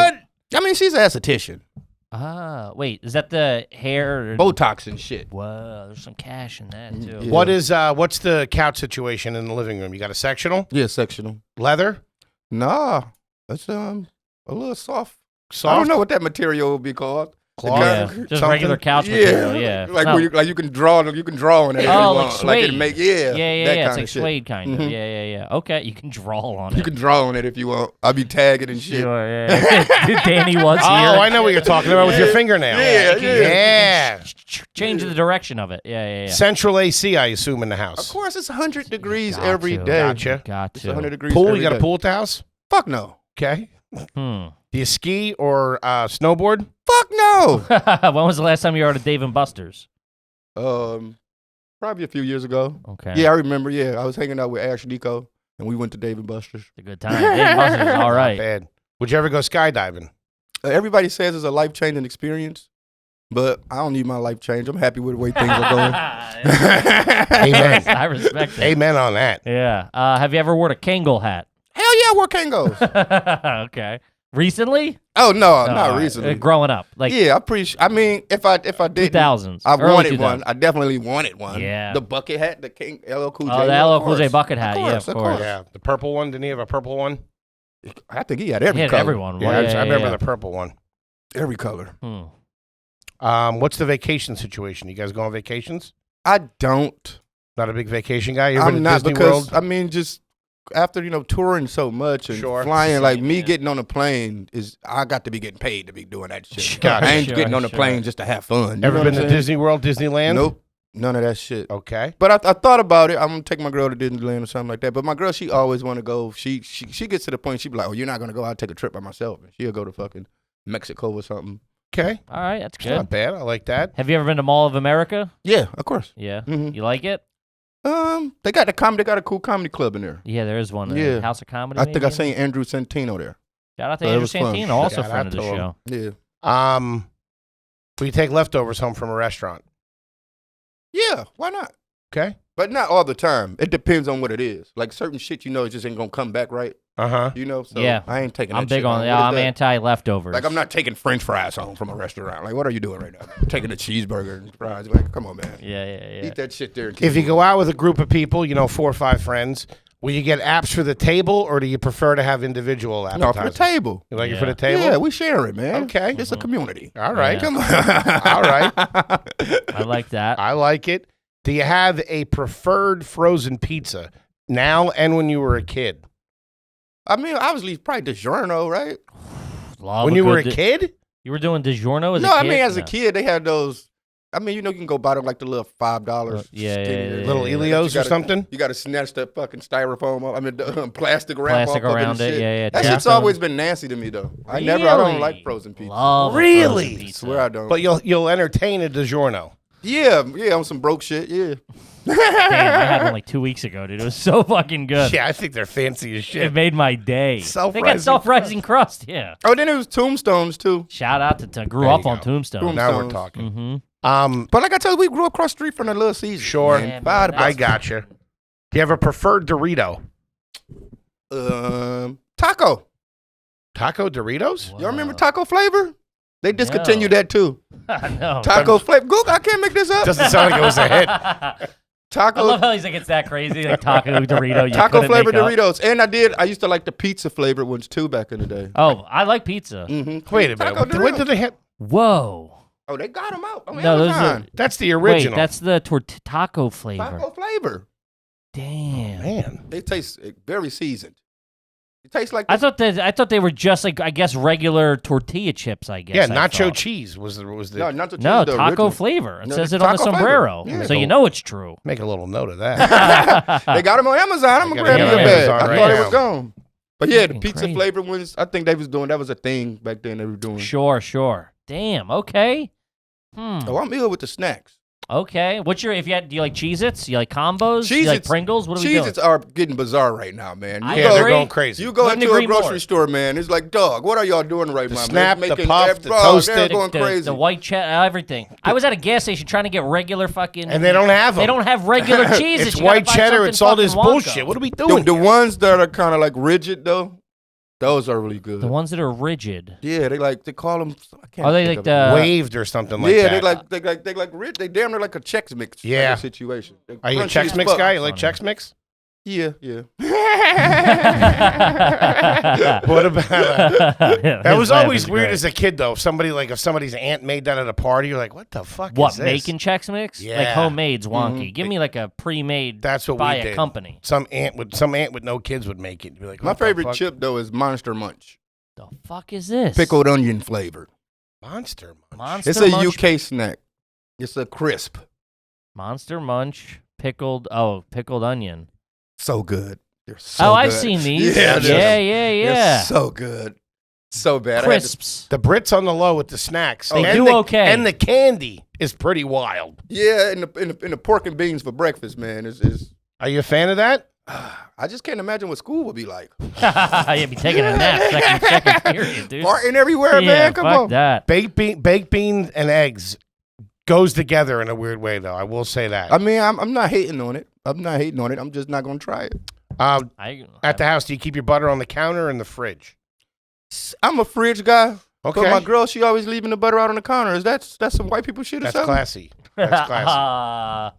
I mean, she's an esthetician. Ah, wait, is that the hair? Botox and shit. Whoa, there's some cash in that, too. Yeah. What's the couch situation in the living room? You got a sectional? Yeah, sectional. Leather? Nah, that's a little soft. Soft? I don't know what that material would be called. Cloth? Yeah, just regular couch material, yeah. Like No. where you can draw on it if you Oh, like want. suede. It Yeah, that it's kind like of shit. suede kind of. Mhm. Yeah. Okay, you can draw on You it. can draw on it if you want. I'll be tagging and shit. Sure, yeah. Danny was here. Oh, I know what you're talking about with your fingernail. Yeah, You can- yeah. you can change the direction of it. Yeah. Central AC, I assume, in the Of house. course, it's 100 degrees Got every to. day. Gotcha. Got It's to. 100 degrees Pool? every You got a day. pool at the house? Fuck no. Okay. Hmm. Do you ski or snowboard? Fuck no. When was the last time you were at a Dave & Buster's? Probably a few years ago. Okay. Yeah, I remember. Yeah, I was hanging out with Ash Nico, and we went to Dave & Buster's. It's a good time. Dave & Buster's is all Not right. bad. Would you ever go skydiving? Everybody says it's a life-changing experience, but I don't need my life change. I'm happy with the way things are going. Amen. I respect it. Amen on that. Yeah. Have you ever worn a Kangol hat? Hell yeah, I wore Kangos. Okay. Recently? Oh no, All not right. recently. Growing up, like Yeah, I appreciate. I mean, if I did, 2000s. I early wanted 2000s. one. I definitely wanted one. Yeah. The bucket hat, the King LL Cool J. Oh, the of LL Cool J course. bucket hat. Yeah, of Of course. course. Yeah, the purple one. Didn't he have a purple one? I think he had every He had color. everyone. Yeah, Yeah, I remember yeah. the purple one. Every color. What's the vacation situation? You guys go on vacations? I don't. Not a big vacation guy? You ever been I'm to not Disney because World? I mean, just after touring so much and Sure. flying, like me Yeah. getting on a plane I got to be getting paid to be doing that shit. Gotcha. I ain't Sure, getting on a sure. plane just to have fun. You Ever know been what to I'm saying? Disney World, Disneyland? Nope, none of that shit. Okay. But I thought about it. I'm gonna take my girl to Disneyland or something like that. But my girl, she always want to go. She gets to the point she be like, "Oh, you're not gonna go? I'll take a trip by myself." And she'll go to fucking Mexico or something. Okay. All right, that's good. Not bad. I like that. Have you ever been to Mall of America? Yeah, of course. Yeah. Mhm. You like it? They got they got a cool comedy club in there. Yeah, there is one. Yeah. House of Comedy. I think I maybe? seen Andrew Santino there. Shout out to So it Andrew was fun. Santino, also Shout friend out of the to him. show. Yeah. Will you take leftovers home from a restaurant? Yeah, why not? Okay. But not all the time. It depends on what it is. Like certain shit, it just ain't gonna come back right. Uh-huh. So Yeah. I ain't taking. I'm that big shit on home. it. What is I'm that? anti-leftovers. Like I'm not taking French fries home from a restaurant. Like what are you doing right now? I'm taking a cheeseburger and fries. Like come on, man. Yeah. Eat that shit there. And If you go out with a group of people, 4 or 5 friends, will you get apps for the table or do you prefer to have individual no, appetizers? for the table. You like it Yeah. for the table? Yeah, we share it, man. Okay. It's a community. All right. Yeah. Come on. All right. I like that. I like it. Do you have a preferred frozen pizza now and when you were a kid? I mean, obviously, probably DiGiorno, right? Love When a you were a good kid? You were doing DiGiorno as a No, kid? I mean, as a No. kid, they had those. I mean, you can go buy them like the little $5. Yeah, Little yeah. Elios You or gotta- something? You got to snatch that fucking styrofoam off. I mean, the plastic wrap Plastic off of around and it. shit. Yeah. That shit's Teflon. always been nasty to me, though. I don't like frozen pizza. Love a Really? frozen pizza. Swear I don't. But you'll entertain a DiGiorno. yeah, on some broke shit, yeah. Damn, I had one like 2 weeks ago, dude. It was so fucking good. Yeah, I think they're fancy as It shit. made my day. They got Self-rising self-rising crust. Yeah. Oh, then it was Tombstones, too. Shout out to grew There up you on go. Tombstone. Now we're Tombstones. talking. Mm-hmm. But like I told you, we grew across the street from the little Caesar. Sure. Yeah, Buy the man, I got you. Do you have a preferred Dorito? Taco. Taco Doritos? Y'all remember taco flavor? They discontinued that too. No. Taco flavor. Google, I can't make this up. Doesn't sound like it was a hit. Taco. I love how he's like, it's that crazy. Like taco Dorito. You Taco couldn't flavored make up. Doritos. And I used to like the pizza flavored ones too back in the day. Oh, I like pizza. Mm-hmm. Wait a Taco minute. When Doritos. did they hit? Whoa. Oh, they got them out. On No, those Amazon. are. That's the Wait, original. that's the taco flavor. Taco flavor. Damn. Man. They taste very seasoned. It tastes like I thought they were just like, I guess, regular tortilla chips. I guess. Yeah, I nacho thought. cheese was the no, not the cheese, No, the taco original. flavor. It No, says the it on the taco flavor. sombrero, Yeah. so you know it's true. Make a little note of that. They got them on Amazon. I'm gonna They grab got me a 'em on bag. Amazon I right thought it now. was gone. But yeah, the Fucking pizza crazy. flavored ones. I think they was doing that was a thing back then. They were doing. Sure. Damn. Okay. Oh, I'm ill with the snacks. Okay. What's your do you like Cheez-Its? Do you like combos? Do you like Cheez-Its- Pringles? What are we doing? Cheez-Its are getting bizarre right now, man. I You Yeah, go, they're agree. going crazy. you go Couldn't into a agree grocery more. store, man. It's like, dog, what are y'all doing right The now, snap, man? the puff, the toasted. They're going crazy. The white everything. I was at a gas station trying to get regular fucking. And they don't have them. They don't have regular Cheez-Its. It's You gotta white buy cheddar. something It's all this fucking Wonka. bullshit. What are we doing? The ones that are kind of like rigid though, those are really good. The ones that are rigid. Yeah, they call them. I can't Are they think like of the? it. Waved or something like Yeah, that. they like rich. They damn near like a Chex Mix kind Yeah. of situation. They're Are you a crunchy Chex as Mix fuck. guy? You like Funny. Chex Mix? Yeah. What about that? Was His laugh always is weird great. as a kid, though. If somebody's aunt made that at a party, you're like, what the fuck What, is this? making Chex Mix? Like Yeah. homemade's wonky. Give me like a pre-made That's what by we a did. company. Some aunt with no kids would make it. You'd be like, My what the favorite fuck? chip though is Monster Munch, The fuck is this? pickled onion flavored. Monster Munch. Monster It's a Munch. UK snack. It's a crisp. Monster Munch pickled onion. So good. They're so Oh, I've good. seen these. Yeah, yeah. They're so good. So bad. I had to- Crisps. The Brits on the low with the snacks. They And do the- okay. And the candy is pretty wild. Yeah, and the pork and beans for breakfast, man. Is Are you a fan of that? I just can't imagine what school would be like. You'd be taking a nap second period, dude. Farting everywhere, yeah, man. Come fuck on. that. Baked beans and eggs goes together in a weird way, though. I will say that. I mean, I'm not hating on it. I'm just not gonna try it. At the house, do you keep your butter on the counter or in the fridge? I'm a fridge guy. Okay. But my girl, she always leaving the butter out on the counter. That's some white people shit or That's something? classy. That's classy.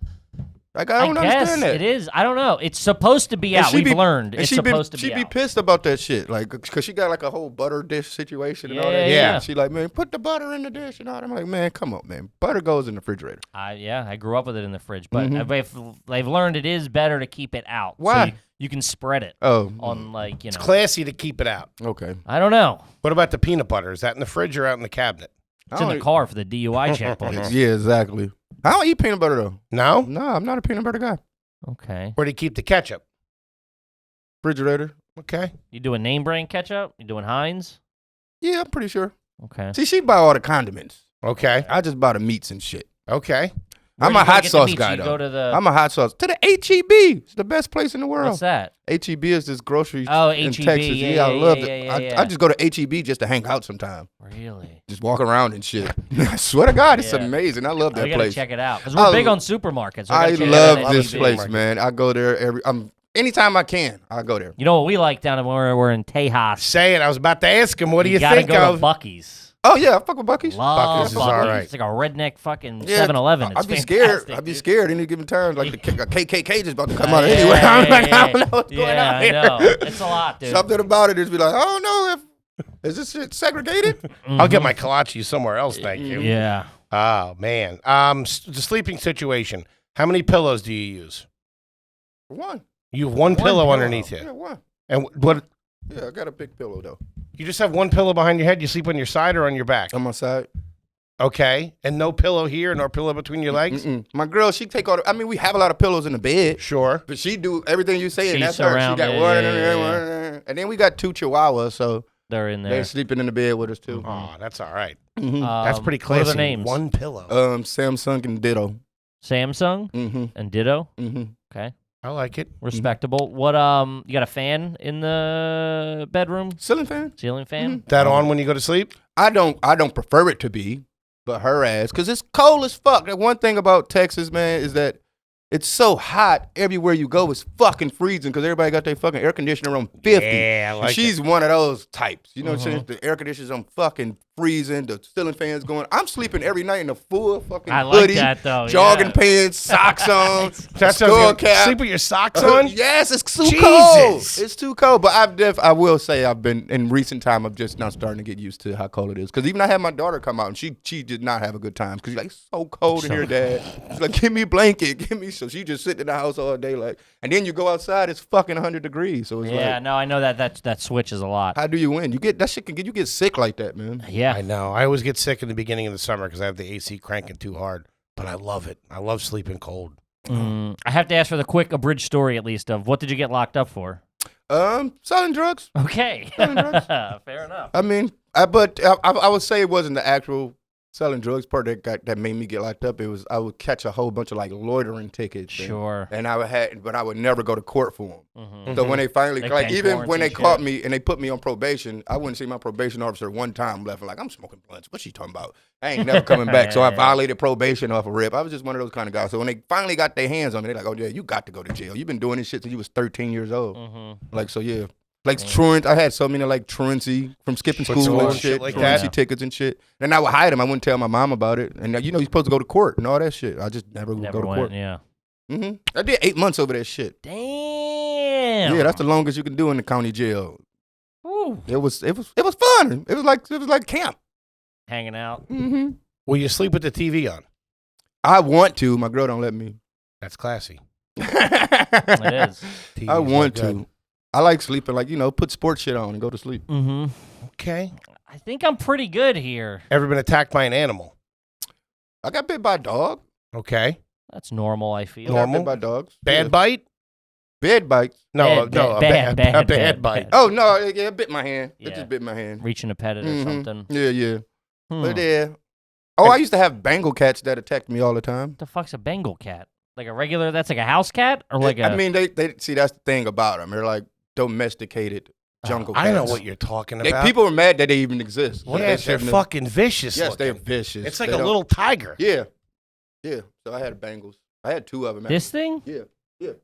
Like, I don't I guess understand that. it is. I don't know. It's supposed to be And out. she We've be- learned and it's she supposed to she be be out. pissed about that shit, like, cause she got like a whole butter dish situation and all that. Yeah. shit. She like, man, put the butter in the dish and all that. I'm like, man, come on, man. Butter goes in the refrigerator. I grew up with it in the fridge, but Mhm. they've learned it is better to keep it out. So Why? you can spread it Oh, on like It's classy to keep it out. okay. I don't know. What about the peanut butter? Is that in the fridge or out in the cabinet? It's in the car for the DUI checkpoints. Yeah, exactly. I don't eat peanut butter though. No? No, I'm not a peanut butter guy. Okay. Where do you keep the ketchup? Refrigerator. Okay. You doing name brand ketchup? You doing Heinz? Yeah, I'm pretty sure. Okay. See, she buy all the condiments. Okay. I just buy the meats and shit. Okay. I'm Where a do you go hot get the sauce meats? guy You though. go to the I'm a hot sauce. To the HEB. It's the best place in the world. what's that? HEB is this grocery Oh, in HEB. Texas. Yeah, I love yeah, it. yeah, yeah. I just go to HEB just to hang out sometime. Really? Just walk around and shit. I swear to God, it's Yeah. amazing. I love We that gotta place. check it out because we're I- big on supermarkets. We I gotta check love out this HEB. place, man. I go there anytime I can. I go there. You know what we like down where we're in Tejas? Say it. I was about to ask him, what do you gotta think go of? to Buc-ee's. Oh yeah, I fuck with Buc-ee's. Love Buc-ee's is all right. It's like a redneck fucking Yeah, 7-Eleven. I'd be scared. I'd be scared any given time. Like a KKK just about to come out Yeah, anyway. yeah, I'm like, yeah, I don't know what's going yeah, on I here. know. It's a lot, dude. Something about it is be like, I don't know if is this shit segregated. I'll get my kolache somewhere else, thank you. Yeah. Oh, man. The sleeping situation. How many pillows do you use? One. You have one pillow pillow. underneath Yeah, you. one. And what? Yeah, I got a big pillow though. You just have one pillow behind your head? You sleep on your side or on your back? On my side. Okay. And no pillow here, no pillow between your legs? Mm-mm. My girl, she take all the, I mean, we have a lot of pillows in the bed. Sure. But she do everything you say, and She's that's her. She got surrounded, one, yeah. and then we got 2 chihuahuas, so They're in they're there. sleeping in the bed with us too. Oh, that's all right. Mhm. That's pretty What are classy. the names? One pillow. Samsung and Ditto. Samsung Mm-hmm. and Ditto. Mm-hmm. Okay. I like it. Respectable. What you got a fan in the bedroom? Ceiling fan. Ceiling fan? That on when you go to sleep? I don't prefer it to be, but her ass, cause it's cold as fuck. The one thing about Texas, man, is that it's so hot everywhere you go. It's fucking freezing because everybody got their fucking air conditioner on 50. Yeah, I like and she's one of those types. You know what I'm saying? The air conditioner's on fucking freezing. The ceiling fan's going. I'm sleeping every night in a full fucking I like hoodie, that, though, jogging pants, socks on, That sounds skull good. cap. Sleep with your socks on? Yes, it's too Jesus. cold. It's too cold. But I will say I've been in recent time. I'm just now starting to get used to how cold it is. Because even I had my daughter come out and she did not have a good time because she's like, it's so cold in here, Dad. She's like, give me a blanket, give me. So she just sitting in the house all day, like. And then you go outside, it's fucking 100 degrees. So it's like, no, I know that switches a lot. how do you win? You get that shit can get you get sick like that, man. Yeah. I know. I always get sick in the beginning of the summer because I have the AC cranking too hard. But I love it. I love sleeping cold. I have to ask for the quick abridged story at least of what did you get locked up for? Selling drugs. Okay. Selling drugs. Fair enough. I mean, I would say it wasn't the actual selling drugs part that made me get locked up. It was I would catch a whole bunch of like loitering tickets. Sure. And I would never go to court for them. Mm-hmm. So when they finally, Like like paying even warrants when they and caught shit. me and they put me on probation, I wouldn't see my probation officer one time left. Like, I'm smoking blunts. What's she talking about? I ain't never coming back. So I violated probation off a rip. I was just one of those kind of guys. So when they finally got their hands on me, they're like, oh yeah, you got to go to jail. You've been doing this shit since you was 13 years old. Mm-hmm. Like, so yeah. Like truant, I had so many like truancy from skipping school and shit, like truancy that. tickets and shit. And I would hide them. I wouldn't tell my mom about it. And you know, you're supposed to go to court and all that shit. I just never would Never go to went, court. yeah. I did 8 months over that shit. Damn. Yeah, that's the longest you can do in the county jail. Woo. It was fun. It was like camp. Hanging out. Will you sleep with the TV on? I want to. My girl don't let me. That's classy. It is. TV's I want not good. to. I like sleeping, like, you know, put sports shit on and go to sleep. Mm-hmm. Okay. I think I'm pretty good here. Ever been attacked by an animal? I got bit by a dog. Okay. That's normal, I feel. I got Normal? bit by dogs. Bad Yeah. bite? Bed bites. No, Bad, no, bad, a bad bad, bite. bad. Oh, no, it bit my hand. Yeah. It just bit my hand. Reaching to pet it or Mhm. something. Yeah. Hmm. But yeah. Oh, I used to have Bengal cats that attacked me all the time. What the fuck's a Bengal cat? Like a regular, that's like a house cat? Or like I mean, they see, that's the thing about them. They're like domesticated jungle cats. I know what you're talking They- about. people are mad that they even exist. But Yes, they're shouldn't have- fucking vicious. Yes, looking. they're vicious. It's like They a don't- little tiger. Yeah. So I had Bengals. I had 2 of them. This thing? Yeah.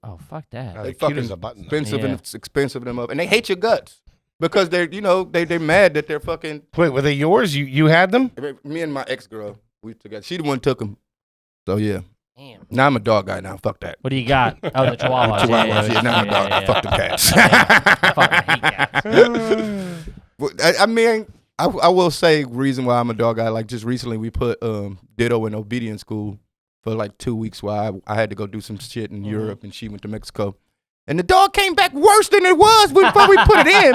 Oh, fuck that. Oh, They cute fucking as a button. expensive Yeah. and it's expensive them up, and they hate your guts because they're they're mad that they're fucking. Wait, were they yours? You had them? Me and my ex girl, we together. She the one took them. So yeah. Damn. Now I'm a dog guy now. Fuck that. What do you got? Oh, the Chihuahuas. Chihuahuas. Yeah, now I'm a dog guy. yeah. Fuck them cats. I fucking hate cats. Well, I mean, I will say reason why I'm a dog guy. Like just recently, we put Ditto in obedience school for like 2 weeks while I had to go do some shit in Europe, and she went to Mexico. And the dog came back worse than it was before we put it in.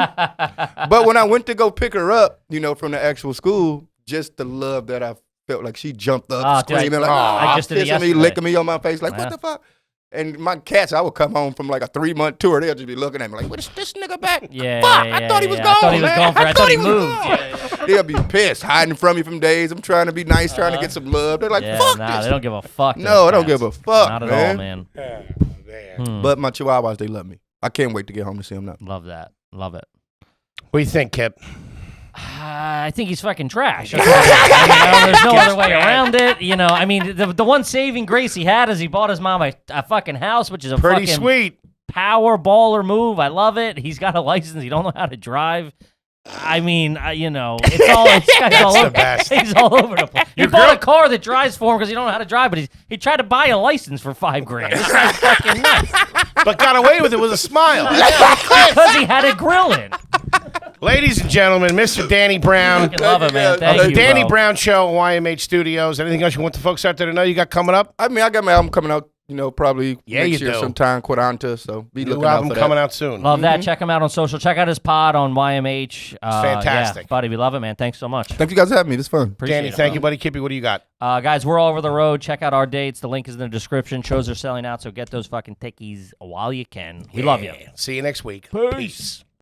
But when I went to go pick her up, from the actual school, just the love that I felt, like she jumped up, Oh, dude, screaming, I just did it kissing me, yesterday. licking me on my face, like, Yeah. what the fuck? And my cats, I would come home from like a 3-month tour, they'll just be looking at me like, what is this nigga back? Yeah, Fuck, yeah, I thought he was yeah. gone, I thought he was man. gone for. I thought he was moved. gone. Yeah. They'll be pissed, hiding from me from days. I'm trying to be nice, trying to get some love. They're like, Yeah, fuck nah, this. they don't give a fuck. No, those I don't cats. give a fuck, Not at man. all, man. Hmm. But my chihuahuas, they love me. I can't wait to get home to see them now. Love that. Love it. What do you think, Kip? I think he's fucking trash. That's all I there's no other way around it. I mean, the one saving grace he had is he bought his mom a fucking house, which is a Pretty fucking sweet. power baller move. I love it. He's got a license. He don't know how to drive. I mean, it's all all the over. best. He's all over the place. He bought a car that drives for him because he don't know how to drive, but he tried to buy a license for $5,000. This guy's fucking nuts But got away with it with a smile. because he had a grill in. Ladies and gentlemen, Mr. Danny Brown. Fucking love it, man. you, Thank The you, Danny bro. Brown Show, YMH Studios. Anything else you want the folks out there to know you got coming up? I mean, I got my album coming out, probably Yeah, next you year do. sometime, Quadanta, so be New looking out album for coming that. out soon. Love that. Check him out on social. Check out his pod on YMH. fantastic. Yeah, buddy, we love it, man. Thanks so much. Thank you guys for having me. This is fun. Appreciate Danny, it, thank bro. you, buddy. Kippy, what do you got? Guys, we're all over the road. Check out our dates. The link is in the description. Shows are selling out, so get those fucking tickies while you can. We love you. See you next week. Peace. Peace.